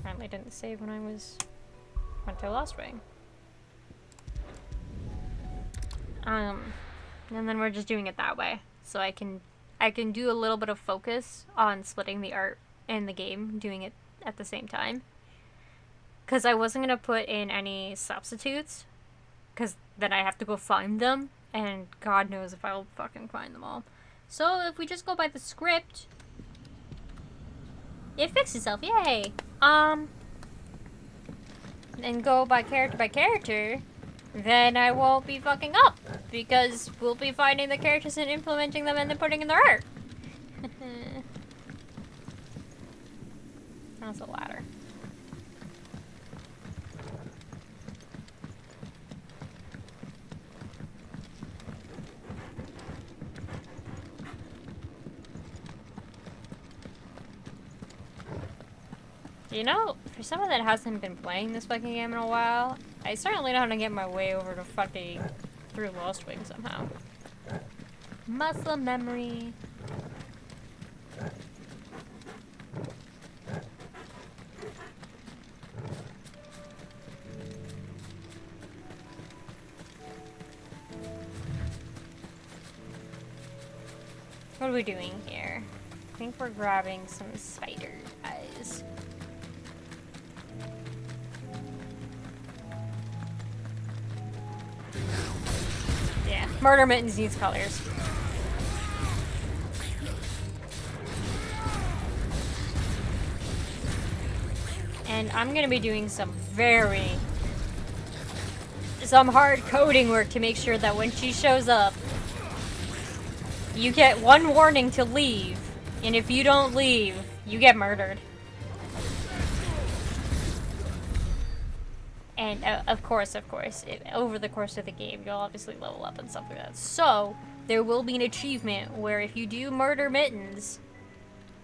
Apparently didn't save when I went to Lost Wing. And then we're just doing it that way, so I can do a little bit of focus on splitting the art and the game, doing it at the same time. Because I wasn't going to put in any substitutes, because then I have to go find them, and God knows if I'll fucking find them all. So if we just go by the script, it fixed itself, yay! And go by character, then I won't be fucking up, because we'll be finding the characters and implementing them and then putting in their art. That's a ladder. You know, for someone that hasn't been playing this fucking game in a while, I certainly know how to get my way over to fucking through Lost Wing somehow. Muscle memory. What are we doing here? I think we're grabbing some spider eyes. Yeah, Murder Mittens needs colors. And I'm gonna be doing some hard coding work to make sure that when she shows up, you get one warning to leave, and if you don't leave, you get murdered. And of course, over the course of the game, you'll obviously level up and stuff like that. So, there will be an achievement where if you do murder Mittens, Rodrigo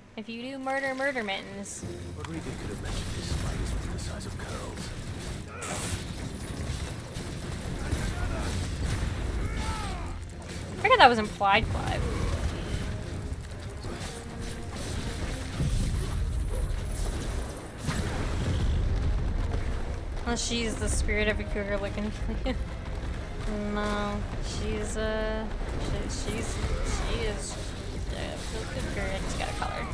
could have mentioned his spiders were the size of curls. I figured that was implied, Clive. Well, she's the spirit of a cougar looking for you. No, she is a cougar. I just got a color.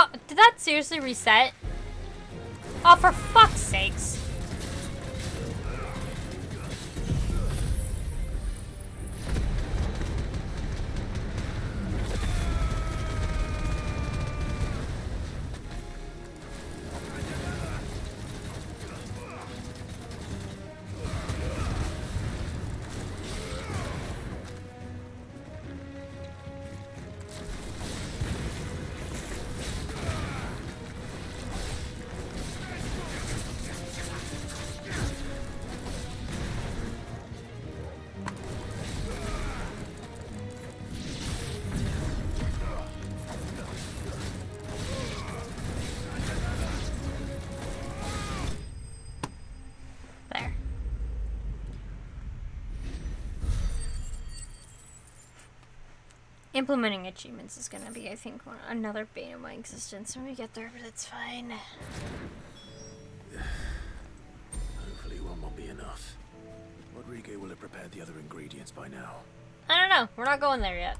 Oh, did that seriously reset? Oh, for fuck's sakes. There. Implementing achievements is gonna be, I think, another bane of my existence when we get there, but it's fine. Hopefully one won't be enough. Rodrigo will have prepared the other ingredients by now. I don't know. We're not going there yet.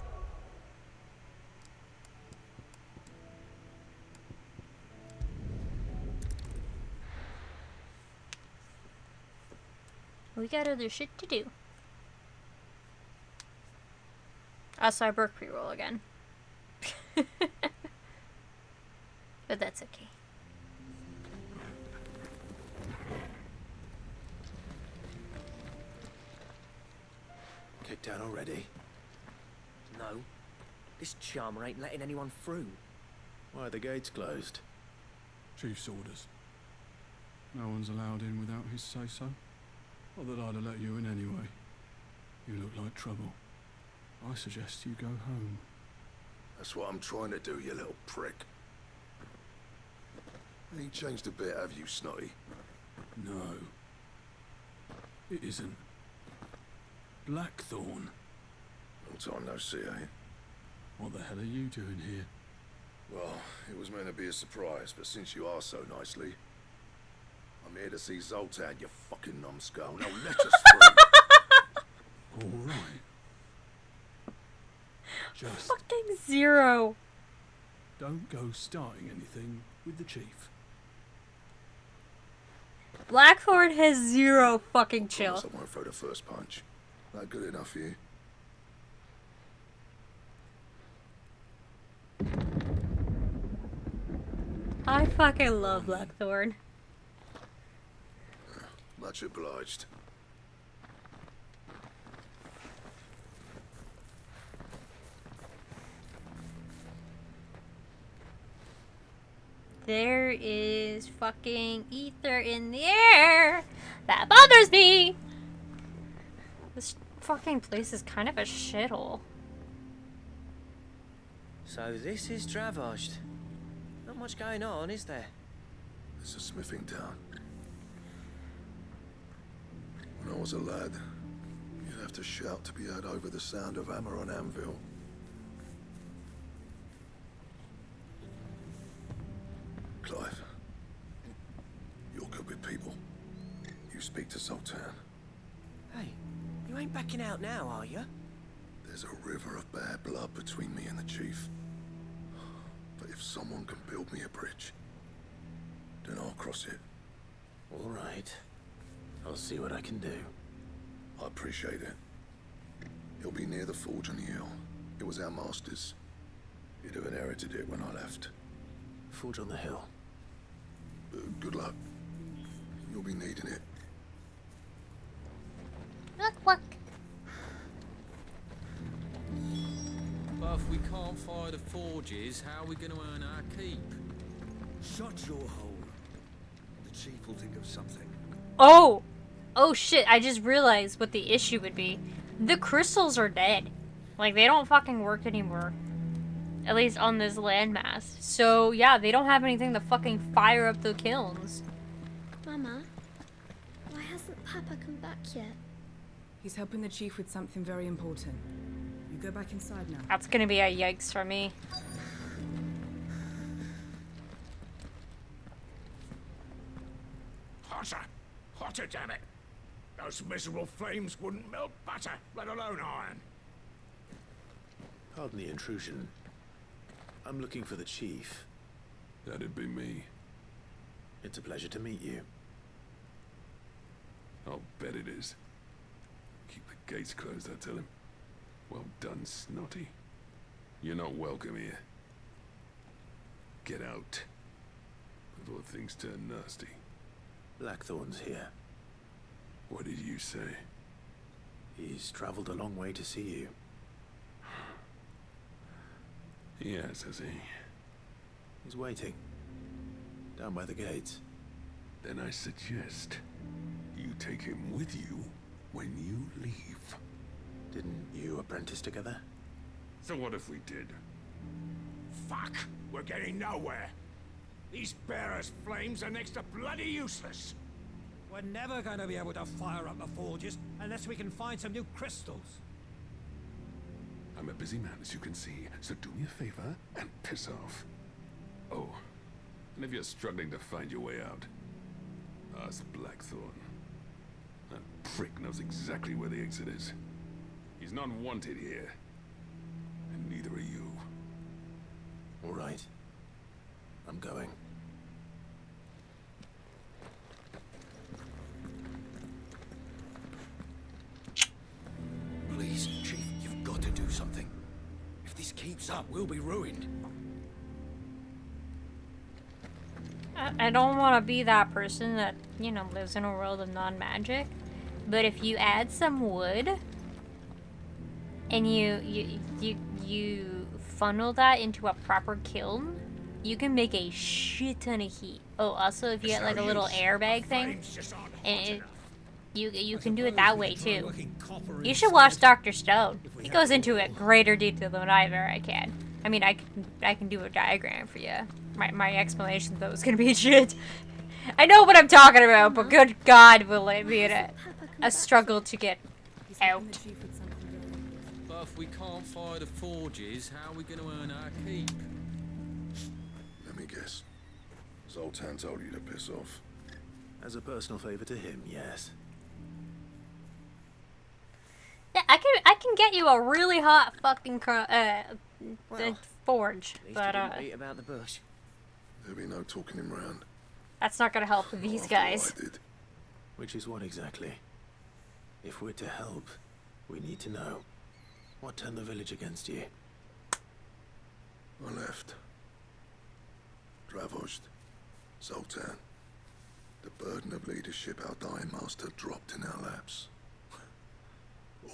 We got other shit to do. Also, I broke pre-roll again. But that's okay. Kicked out already? No. This charmer ain't letting anyone through. Why are the gates closed? Chief's orders. No one's allowed in without his say-so. Not that I'd have let you in anyway. You look like trouble. I suggest you go home. That's what I'm trying to do, you little prick. Ain't changed a bit, have you, Snotty? No. It isn't. Blackthorn. Long time no see, eh? What the hell are you doing here? Well, it was meant to be a surprise, but since you are so nicely, I'm here to see Zoltan, you fucking numbskull. Now let us through. All right. Just Fucking zero. don't go starting anything with the chief. Blackthorn has zero fucking chill. I won't throw the first punch. That good enough for you? I fucking love Blackthorn. Much obliged. There is fucking ether in the air. That bothers me. This fucking place is kind of a shithole. So this is Dravaged. Not much going on, is there? It's a smithing town. When I was a lad, you'd have to shout to be heard over the sound of hammer on anvil. Clive, you're good with people. You speak to Zoltan. Hey, you ain't backing out now, are you? There's a river of bad blood between me and the chief. But if someone can build me a bridge, then I'll cross it. All right. I'll see what I can do. I appreciate it. It'll be near the forge on the hill. It was our master's. He'd have inherited it when I left. Forge on the hill. Good luck. You'll be needing it. Look. But if we can't fire the forges, how are we going to earn our keep? Shut your hole. The chief will think of something. Oh! Oh shit, I just realized what the issue would be. The crystals are dead. Like, they don't fucking work anymore. At least on this landmass. So, yeah, they don't have anything to fucking fire up the kilns. Mama, why hasn't Papa come back yet? He's helping the chief with something very important. You go back inside now. That's gonna be a yikes for me. Hotter! Hotter, damn it! Those miserable flames wouldn't melt butter, let alone iron. Pardon the intrusion. I'm looking for the chief. That'd be me. It's a pleasure to meet you. I'll bet it is. Keep the gates closed, I tell him. Well done, Snotty. You're not welcome here. Get out before things turn nasty. Blackthorn's here. What did you say? He's traveled a long way to see you. Yes, has he? He's waiting. Down by the gates. Then I suggest you take him with you when you leave. Didn't you apprentice together? So what if we did? Fuck! We're getting nowhere. These bearers' flames are next to bloody useless. We're never going to be able to fire up the forges unless we can find some new crystals. I'm a busy man, as you can see, so do me a favor and piss off. Oh, and if you're struggling to find your way out, ask Blackthorn. That prick knows exactly where the exit is. He's not wanted here, and neither are you. All right. I'm going. Please, Chief, you've got to do something. If this keeps up, we'll be ruined. I don't want to be that person that, you know, lives in a world of non-magic. But if you add some wood and you funnel that into a proper kiln, you can make a shit ton of heat. Oh, also if you get like a little airbag thing, and you can do it that way too. You should watch Dr. Stone. He goes into it greater detail than I ever can. I mean, I can do a diagram for you. My explanation though is gonna be shit. I know what I'm talking about, but good God, will it be a struggle to get out. But if we can't fire the forges, how are we going to earn our keep? Let me guess. Zoltan told you to piss off. As a personal favor to him, yes. Yeah, I can get you a really hot fucking forge, but beat about the bush. There'll be no talking him round. that's not gonna help these guys. Which is what exactly? If we're to help, we need to know. What turned the village against you? I left. Dravozd. Zoltan. The burden of leadership our dying master dropped in our laps.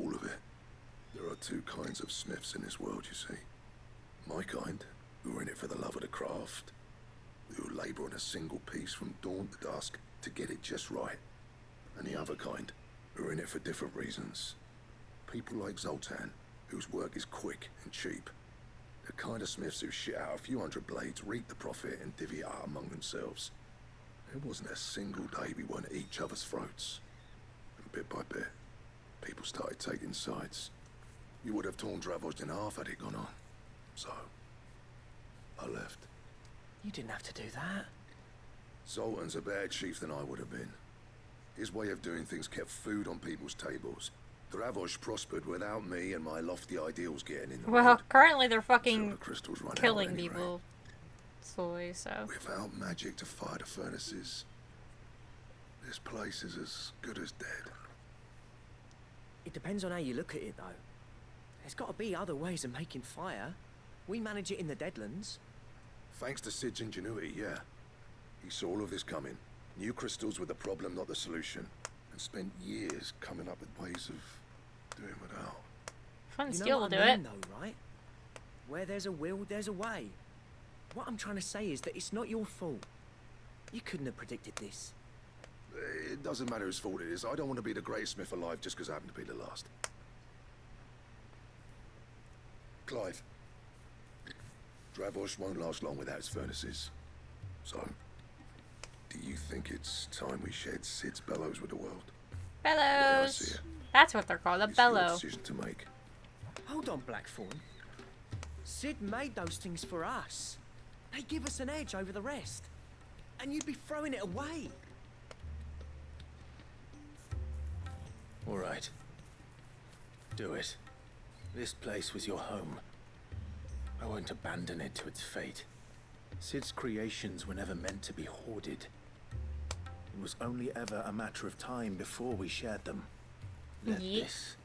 All of it. There are two kinds of smiths in this world, you see. My kind, who are in it for the love of the craft, who labour on a single piece from dawn to dusk to get it just right. And the other kind, who are in it for different reasons. People like Zoltan, whose work is quick and cheap. The kind of smiths who shit out a few hundred blades, reap the profit, and divvy it out among themselves. There wasn't a single day we weren't at each other's throats. And bit by bit, people started taking sides. You would have torn Dravozd in half had it gone on. So, I left. You didn't have to do that. Zoltan's a better chief than I would have been. His way of doing things kept food on people's tables. Dravozd prospered without me and my lofty ideals getting in the way. Well, currently they're fucking crystals run out killing anyway. people slowly, so. Without magic to fire the furnaces, this place is as good as dead. It depends on how you look at it, though. There's got to be other ways of making fire. We manage it in the Deadlands. Thanks to Sid's ingenuity, yeah. He saw all of this coming. Knew crystals were the problem, not the solution. And spent years coming up with ways of doing without. Fun You know skill will what do I mean, it. though, right? Where there's a will, there's a way. What I'm trying to say is that it's not your fault. You couldn't have predicted this. It doesn't matter whose fault it is. I don't want to be the greatest smith alive just because I happen to be the last. Clive. Dravozd won't last long without its furnaces. So, do you think it's time we shared Sid's bellows with the world? The way I see Bellows. it, That's what they're called, a it's your bellow. decision to make. Hold on, Blackthorn. Sid made those things for us. They give us an edge over the rest. And you'd be throwing it away. All right. Do it. This place was your home. I won't abandon it to its fate. Sid's creations were never meant to be hoarded. It was only ever a matter of time before we shared them. Let this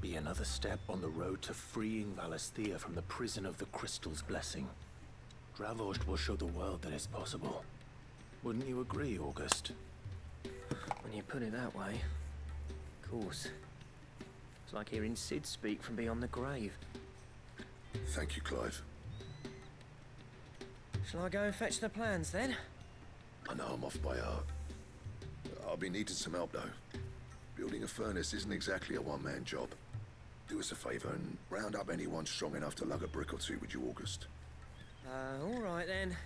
be another step on the road to freeing Valisthea from the prison of the Crystal's blessing. Dravost will show the world that it's possible. Wouldn't you agree, August? When you put it that way, of course. It's like hearing Sid speak from beyond the grave. Thank you, Clive. Shall I go and fetch the plans then? I know I'm off by heart. I'll be needing some help though. Building a furnace isn't exactly a one-man job. Do us a favour and round up anyone strong enough to lug a brick or two, would you, August? All right then.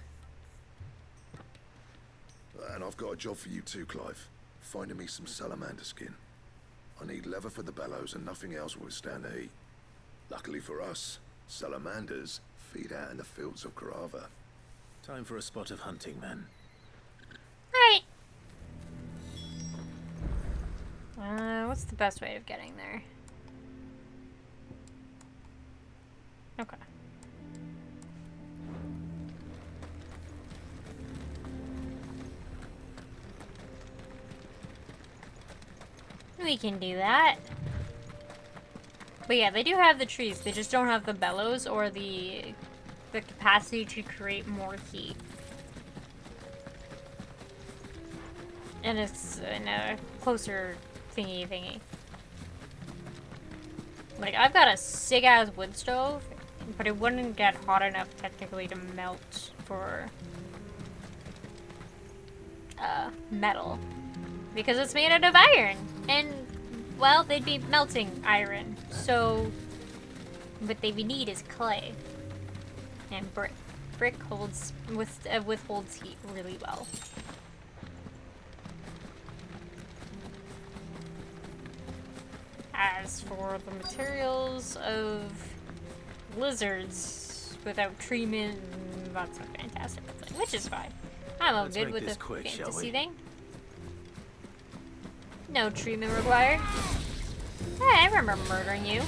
And I've got a job for you too, Clive. Finding me some salamander skin. I need leather for the bellows and nothing else will withstand the heat. Luckily for us, salamanders feed out in the fields of Carava. Time for a spot of hunting, then. Alright. What's the best way of getting there? Okay. We can do that. But yeah, they do have the trees. They just don't have the bellows or the capacity to create more heat. And it's in a closer thingy. Like, I've got a sick-ass wood stove, but it wouldn't get hot enough technically to melt for metal. Because it's made out of iron. And, well, they'd be melting iron. So, what they would need is clay. And brick. Brick withholds heat really well. As for the materials of lizards without treatment, that's a fantastic thing, which is fine. I'm all good with the fantasy thing. No treatment required. Hey, I remember murdering you.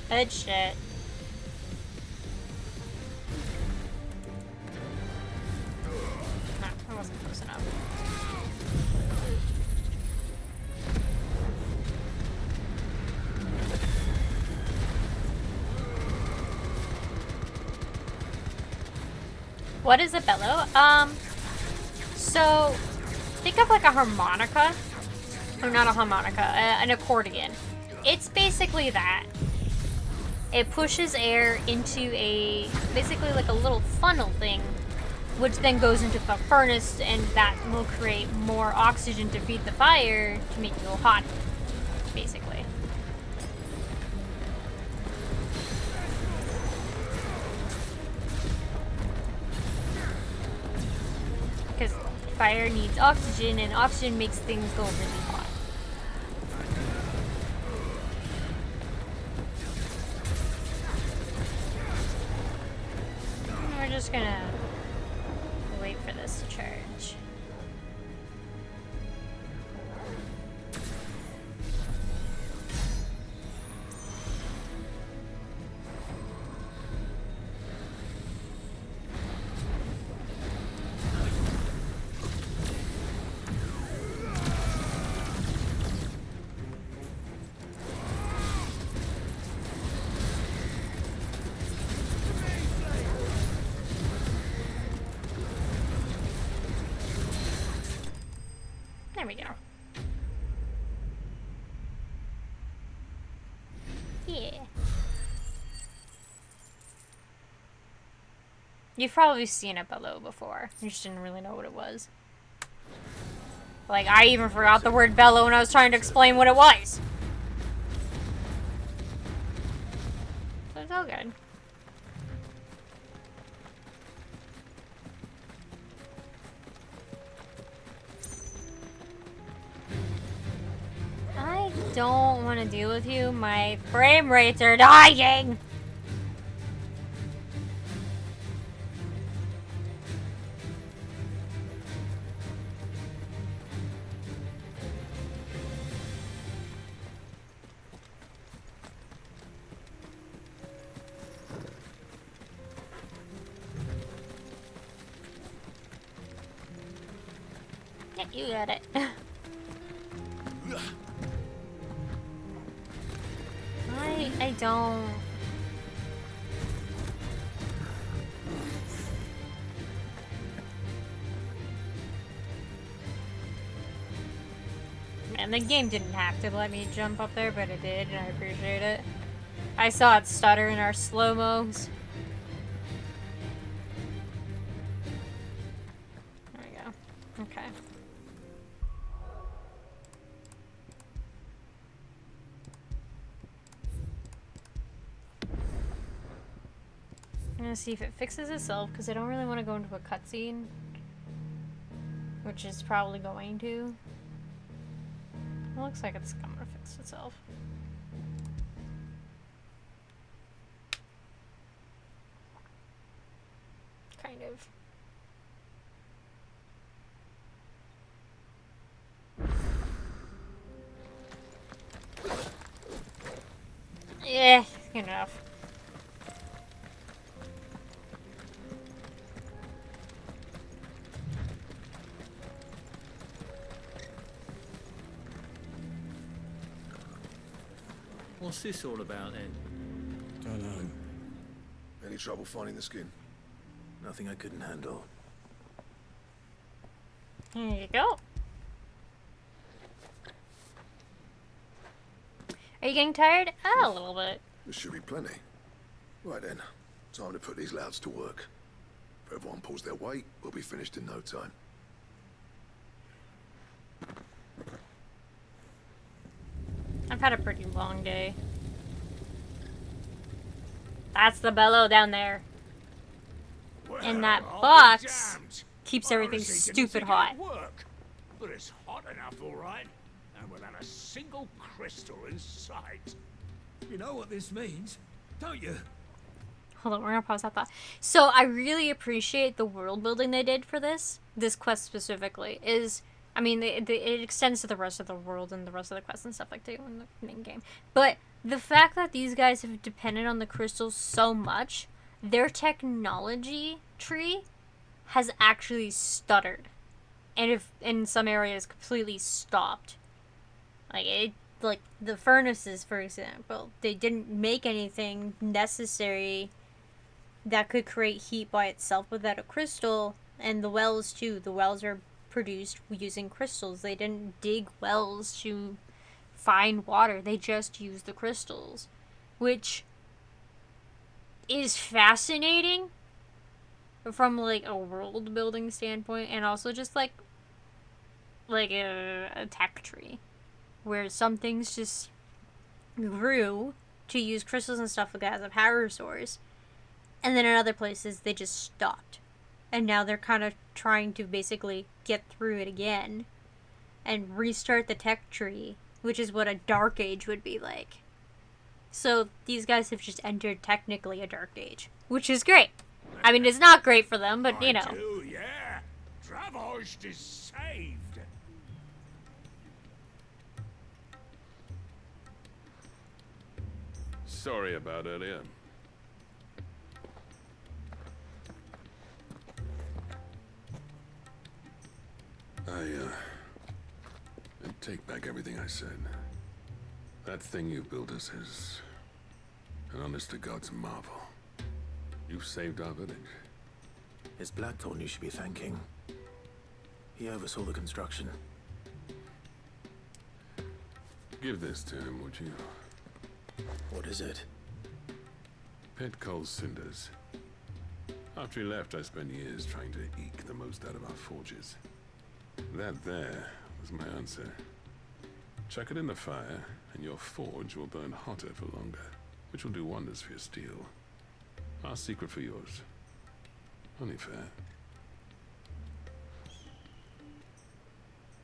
Good shit. No, that wasn't close enough. What is a bellow? So think of like a harmonica. Or not a harmonica, an accordion. It's basically that. It pushes air into basically like a little funnel thing, which then goes into the furnace, and that will create more oxygen to feed the fire to make it go hot, basically. Because fire needs oxygen, and oxygen makes things go really hot. We're just gonna wait for this to charge. There we go. Yeah. You've probably seen it below before. You just didn't really know what it was. Like, I even forgot the word bellow when I was trying to explain what it was. So it's all good. don't want to deal with you. My frame rates are dying! Yeah, you got it. I don't... Man, the game didn't have to let me jump up there, but it did, and I appreciate it. I saw it stutter in our slow-mos. There we go. Okay. I'm gonna see if it fixes itself, because I don't really want to go into a cutscene. Which is probably going to. It looks like it's gonna fix itself. Kind of. Yeah, enough. What's this all about then? Don't know. Any trouble finding the skin? Nothing I couldn't handle. Here you go. Are you getting tired? Oh, a little bit. There should be plenty. Right then, time to put these louds to work. If everyone pulls their weight, we'll be finished in no time. I've had a pretty long day. That's the bellow down there. And that box keeps everything stupid hot. Work, but it's hot enough, all right, and without a single crystal in sight. You know what this means, don't you? Hold on, we're gonna pause that thought. So I really appreciate the world building they did for this quest specifically. I mean, it extends to the rest of the world and the rest of the quests and stuff like that in the main game. But the fact that these guys have depended on the crystals so much, their technology tree has actually stuttered. And if in some areas completely stopped. Like the furnaces, for example, they didn't make anything necessary that could create heat by itself without a crystal. And the wells too. The wells are produced using crystals. They didn't dig wells to find water. They just used the crystals, which is fascinating from like a world building standpoint, and also just like a tech tree where some things just grew to use crystals and stuff like that as a power source, and then in other places they just stopped. And now they're kind of trying to basically get through it again and restart the tech tree, which is what a dark age would be like. So these guys have just entered technically a dark age, which is great. I mean, it's not great for them, but you know. I do, yeah. Travaged is saved. Sorry about earlier. I take back everything I said. That thing you built us is an honest-to-God's marvel. You've saved our village. It's Blackthorn you should be thanking. He oversaw the construction. Give this to him, would you? What is it? Pit coal cinders. After he left, I spent years trying to eke the most out of our forges. That there was my answer. Chuck it in the fire, and your forge will burn hotter for longer, which will do wonders for your steel. Our secret for yours. Only fair.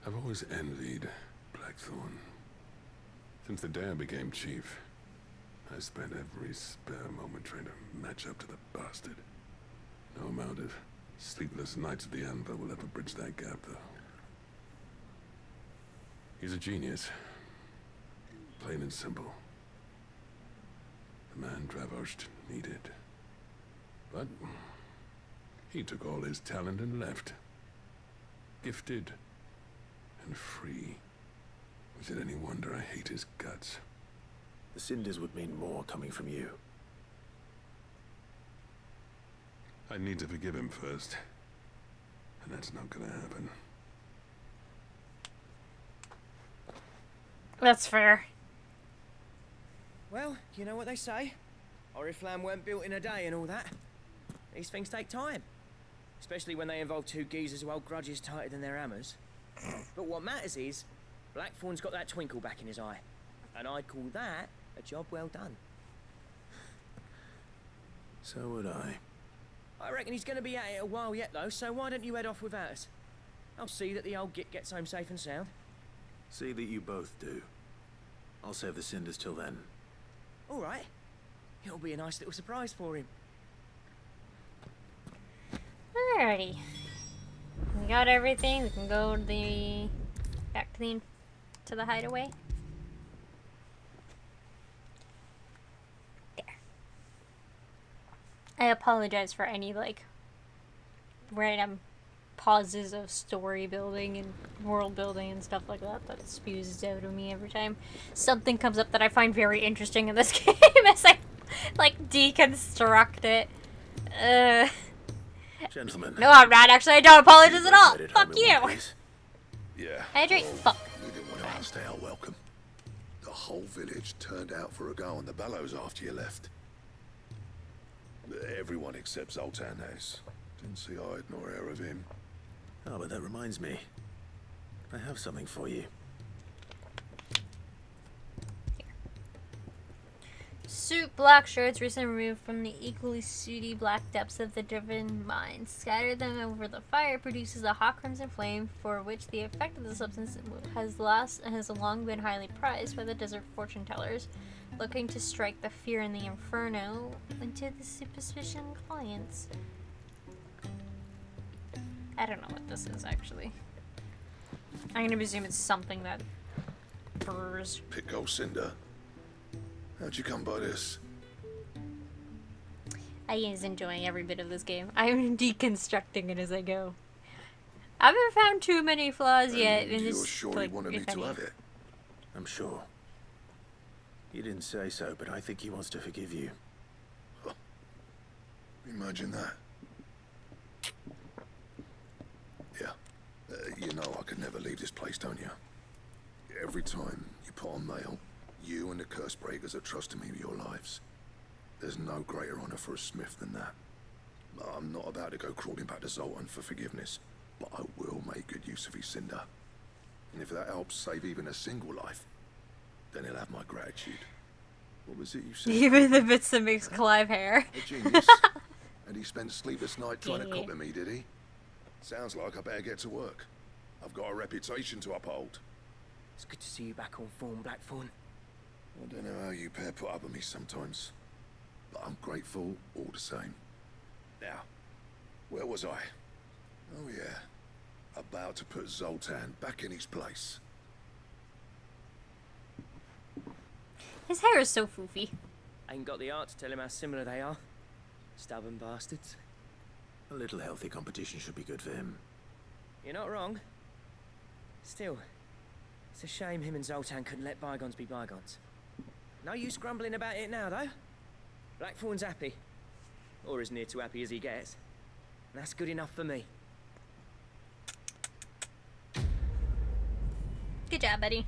I've always envied Blackthorn. Since the day I became chief, I spent every spare moment trying to match up to the bastard. No amount of sleepless nights at the Anvil will ever bridge that gap, though. He's a genius. Plain and simple. The man Dravosht needed. But he took all his talent and left. Gifted and free. Was it any wonder I hate his guts? The cinders would mean more coming from you. I need to forgive him first. And that's not gonna happen. That's fair. Well, you know what they say. Oriflamme weren't built in a day and all that. These things take time. Especially when they involve two geezers who hold grudges tighter than their hammers. But what matters is, Blackthorn's got that twinkle back in his eye. And I'd call that a job well done. So would I. I reckon he's going to be at it a while yet, though, so why don't you head off without us? I'll see that the old git gets home safe and sound. See that you both do. I'll save the cinders till then. All right. It'll be a nice little surprise for him. Alrighty. We got everything. We can go to the back to the hideaway. There. I apologize for any like random pauses of story building and world building and stuff like that that spews out of me every time something comes up that I find very interesting in this game as I like deconstruct it. Gentlemen. No, I'm not. Actually, I don't apologize at all. Fuck you. Yeah. Hydrate. Fuck. We didn't want to stay out welcome. The whole village turned out for a go on the bellows after you left. Everyone except Zoltan has. Didn't see hide nor hair of him. Oh, but that reminds me. I have something for you. Suit black shirts recently removed from the equally sooty black depths of the driven mine. Scatter them over the fire produces a hot crimson flame for which the effect of the substance has long been highly prized by the desert fortune tellers, looking to strike the fear in the inferno into the superstition clients. I don't know what this is actually. I'm gonna presume it's something that burrs. Pico Cinder. How'd you come by this? I is enjoying every bit of this game. I'm deconstructing it as I go. I haven't found too many flaws yet. You're sure he wanted me to have it? I'm sure. He didn't say so, but I think he wants to forgive you. Huh. Imagine that. Yeah. You know I could never leave this place, don't you? Every time you put on mail, you and the curse breakers are trusting me with your lives. There's no greater honor for a smith than that. I'm not about to go crawling back to Zoltan for forgiveness, but I will make good use of his cinder. And if that helps save even a single life, then he'll have my gratitude. What was it you said? Even the bits that makes Clive hair. A genius. And he spent sleepless night trying to copy me, did he? Sounds like I better get to work. I've got a reputation to uphold. It's good to see you back on form, Blackthorn. I don't know how you pair put up with me sometimes, but I'm grateful all the same. Now, where was I? Oh yeah, about to put Zoltan back in his place. His hair is so foofy. Ain't got the art to tell him how similar they are. Stubborn bastards. A little healthy competition should be good for him. You're not wrong. Still, it's a shame him and Zoltan couldn't let bygones be bygones. No use grumbling about it now, though. Blackthorn's happy. Or as near to happy as he gets. And that's good enough for me. Good job, buddy.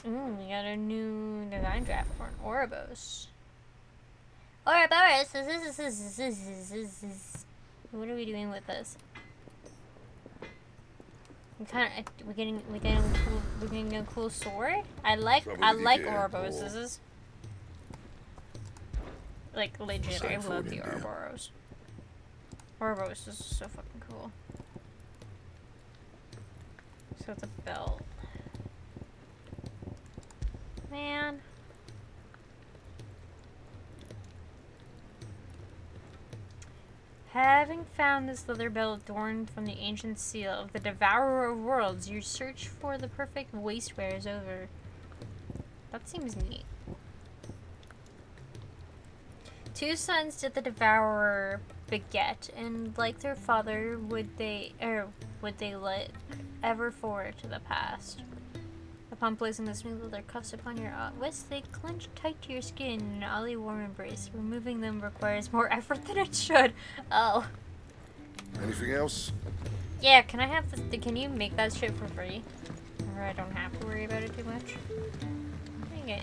Ooh, we got a new design draft for an Ouroboros. Ouroboros! What are we doing with this? We're getting a cool sword. I like Ouroboroses. Like legit, I love the Ouroboros. Ouroboros is so fucking cool. So it's a belt. Man. Having found this leather belt adorned from the ancient seal of the Devourer of Worlds, your search for the perfect waistwear is over. That seems neat. 2 sons did the Devourer beget, and like their father, would they look ever forward to the past? Upon placing the smooth leather cuffs upon your wrist, they clench tight to your skin in an oddly warm embrace. Removing them requires more effort than it should. Oh. Anything else? Yeah, can I have this? Can you make that shit for free? Or I don't have to worry about it too much? Okay.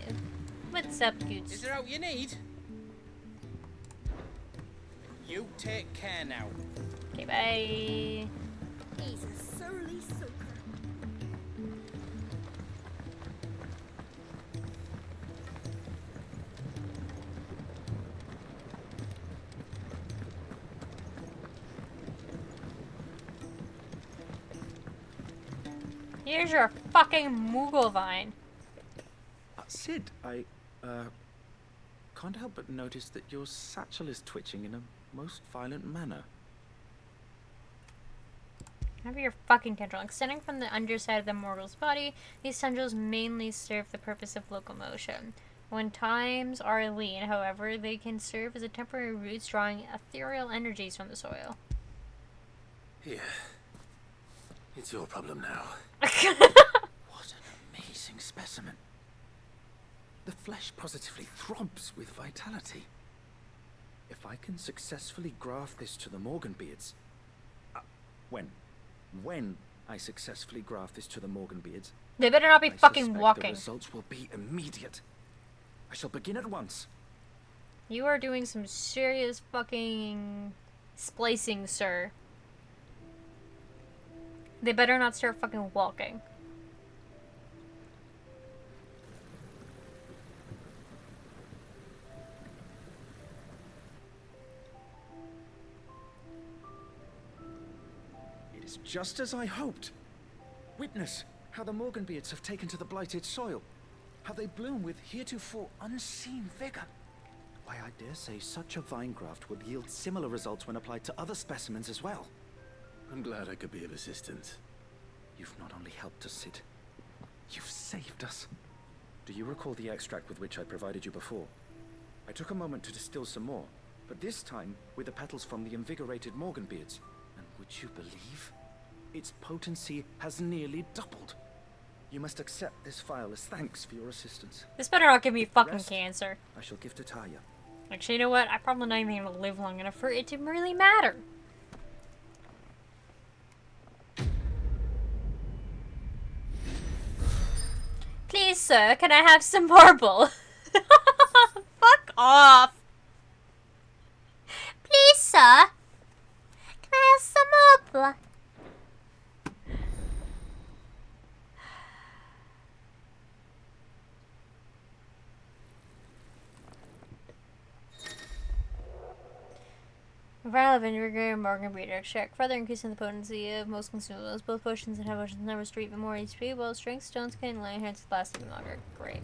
What's up, dudes? Is there all you need? You take care now. Okay, bye. He's a surly soaker. Here's your fucking Moogle vine. Sid, I, can't help but notice that your satchel is twitching in a most violent manner. Have your fucking tendril. Extending from the underside of the mortal's body, these tendrils mainly serve the purpose of locomotion. When times are lean, however, they can serve as a temporary roots drawing ethereal energies from the soil. Here. It's your problem now. What an amazing specimen. The flesh positively throbs with vitality. If I can successfully graft this to the Morganbeards... when I successfully graft this to the Morganbeards... They better not be fucking walking. The results will be immediate. I shall begin at once. You are doing some serious fucking splicing, sir. They better not start fucking walking. It is just as I hoped. Witness how the Morganbeards have taken to the blighted soil. How they bloom with heretofore unseen vigor. Why, I dare say such a vine graft would yield similar results when applied to other specimens as well. I'm glad I could be of assistance. You've not only helped us, Sid, you've saved us. Do you recall the extract with which I provided you before? I took a moment to distill some more, but this time with the petals from the invigorated Morganbeards. And would you believe? Its potency has nearly doubled. You must accept this file as thanks for your assistance. This better not give me fucking Rest, cancer. I shall give to Talia. Actually, you know what? I'm probably not even gonna live long enough for it to really matter. Please, sir, can I have some marble? Fuck off. Please, sir, can I have some marble? Vial of Invigorated Morganbeard extract, further increasing the potency of most consumables. Both potions and heavy potions never store even more HP, while strength stones can lay hands last even longer. Great.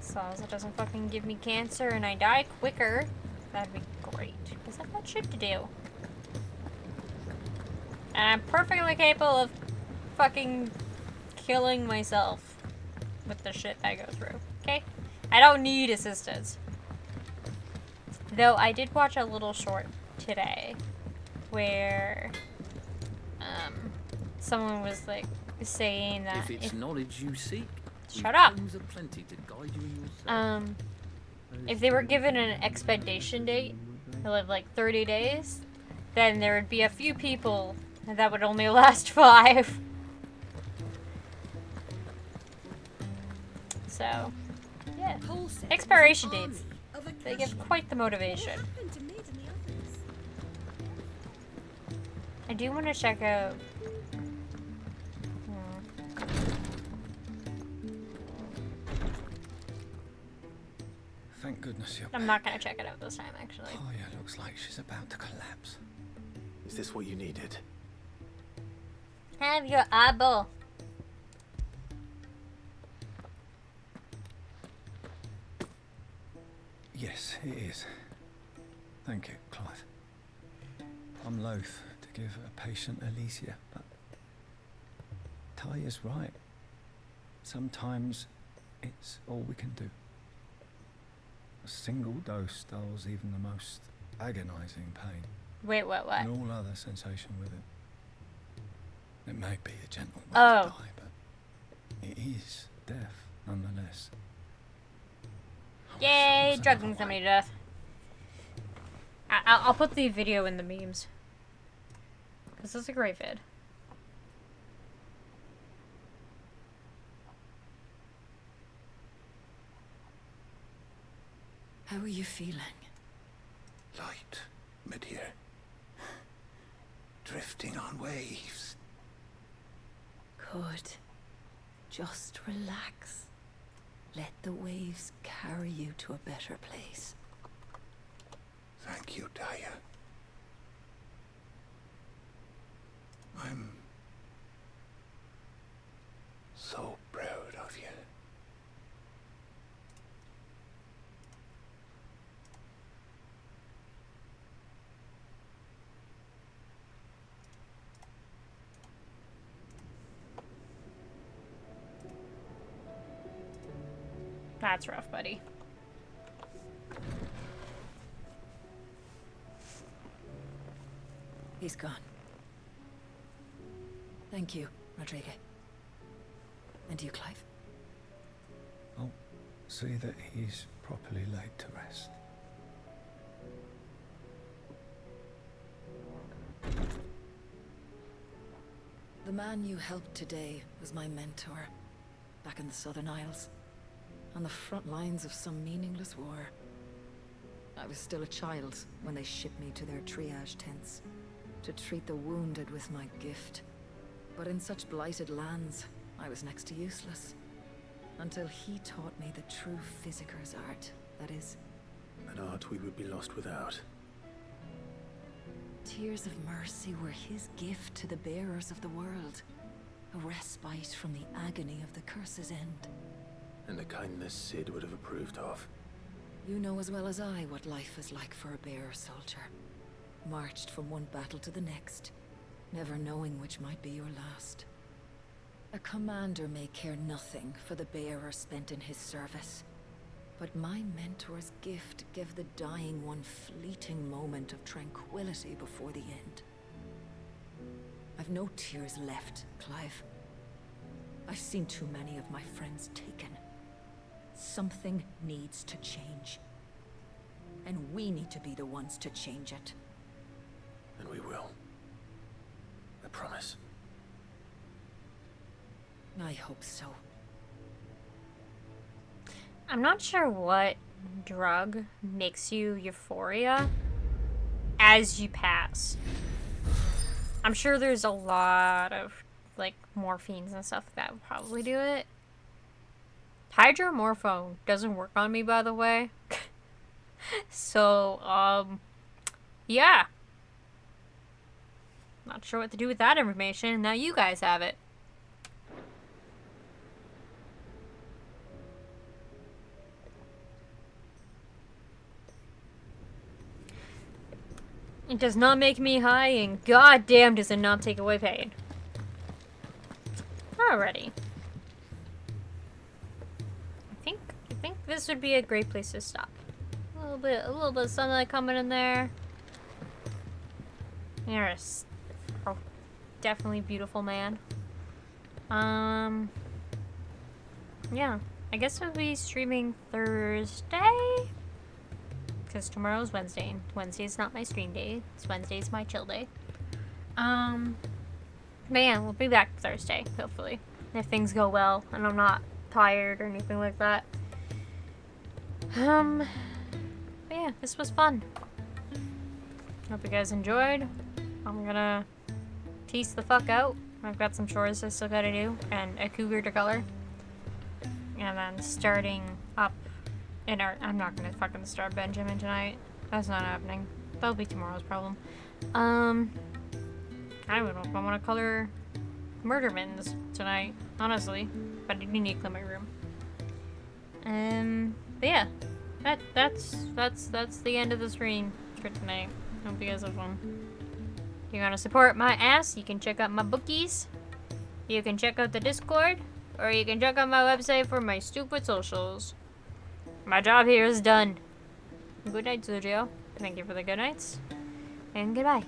As long as it doesn't fucking give me cancer and I die quicker, that'd be great. Because I've got shit to do. And I'm perfectly capable of fucking killing myself with the shit I go through. Okay? I don't need assistance. Though I did watch a little short today where someone was like saying that if it's knowledge you seek, shut up. Are plenty to guide you in your search. If they were given an expedition date of like 30 days, then there would be a few people that would only last 5. So, yeah. Expiration dates. They give quite the motivation. I do want to check out... Thank goodness you're I'm not going to check it out this time, actually. Oh, yeah, looks like she's about to collapse. Is this what you needed? Have your eyeball. Yes, it is. Thank you, Clive. I'm loath to give a patient Alicia, but Ty is right. Sometimes it's all we can do. A single dose dulls even the most agonizing pain. Wait, what? And all other sensation with it. It may be a gentle way Oh. to die, but it is death nonetheless. Yay, drugging somebody to death. I'll put the video in the memes. This is a great vid. How are you feeling? Light, mid-here. Drifting on waves. Good. Just relax. Let the waves carry you to a better place. Thank you, Daya. I'm so proud of you. That's rough, buddy. He's gone. Thank you, Rodrigo. And you, Clive? I'll see that he's properly laid to rest. The man you helped today was my mentor, back in the Southern Isles, on the front lines of some meaningless war. I was still a child when they shipped me to their triage tents, to treat the wounded with my gift. But in such blighted lands, I was next to useless. Until he taught me the true physicker's art, that is. An art we would be lost without. Tears of mercy were his gift to the bearers of the world. A respite from the agony of the curse's end. And a kindness Sid would have approved of. You know as well as I what life is like for a bearer soldier. Marched from one battle to the next, never knowing which might be your last. A commander may care nothing for the bearer spent in his service. But my mentor's gift gave the dying one fleeting moment of tranquility before the end. I've no tears left, Clive. I've seen too many of my friends taken. Something needs to change. And we need to be the ones to change it. And we will. I promise. I hope so. I'm not sure what drug makes you euphoria as you pass. I'm sure there's a lot of, like, morphines and stuff that would probably do it. Hydromorphone doesn't work on me, by the way. So, yeah. Not sure what to do with that information. Now you guys have it. It does not make me high, and goddamn does it not take away pain. Alrighty. I think this would be a great place to stop. A little bit of sunlight coming in there. There's a definitely beautiful man. Yeah. I guess I'll be streaming Thursday. Because tomorrow's Wednesday, and Wednesday is not my stream day. It's Wednesday's my chill day. But yeah, we'll be back Thursday, hopefully. If things go well, and I'm not tired or anything like that. But yeah, this was fun. Hope you guys enjoyed. I'm gonna tease the fuck out. I've got some chores I still gotta do, and a cougar to color. And then starting up I'm not gonna fucking start Benjamin tonight. That's not happening. That'll be tomorrow's problem. I don't know if I want to color murdermans tonight, honestly. But I do need to clean my room. But yeah, that's the end of the stream for tonight. Hope you guys have fun. If you want to support my ass, you can check out my bookies. You can check out the Discord, or you can check out my website for my stupid socials. My job here is done. Good night, Sergio. Thank you for the good nights, and goodbye.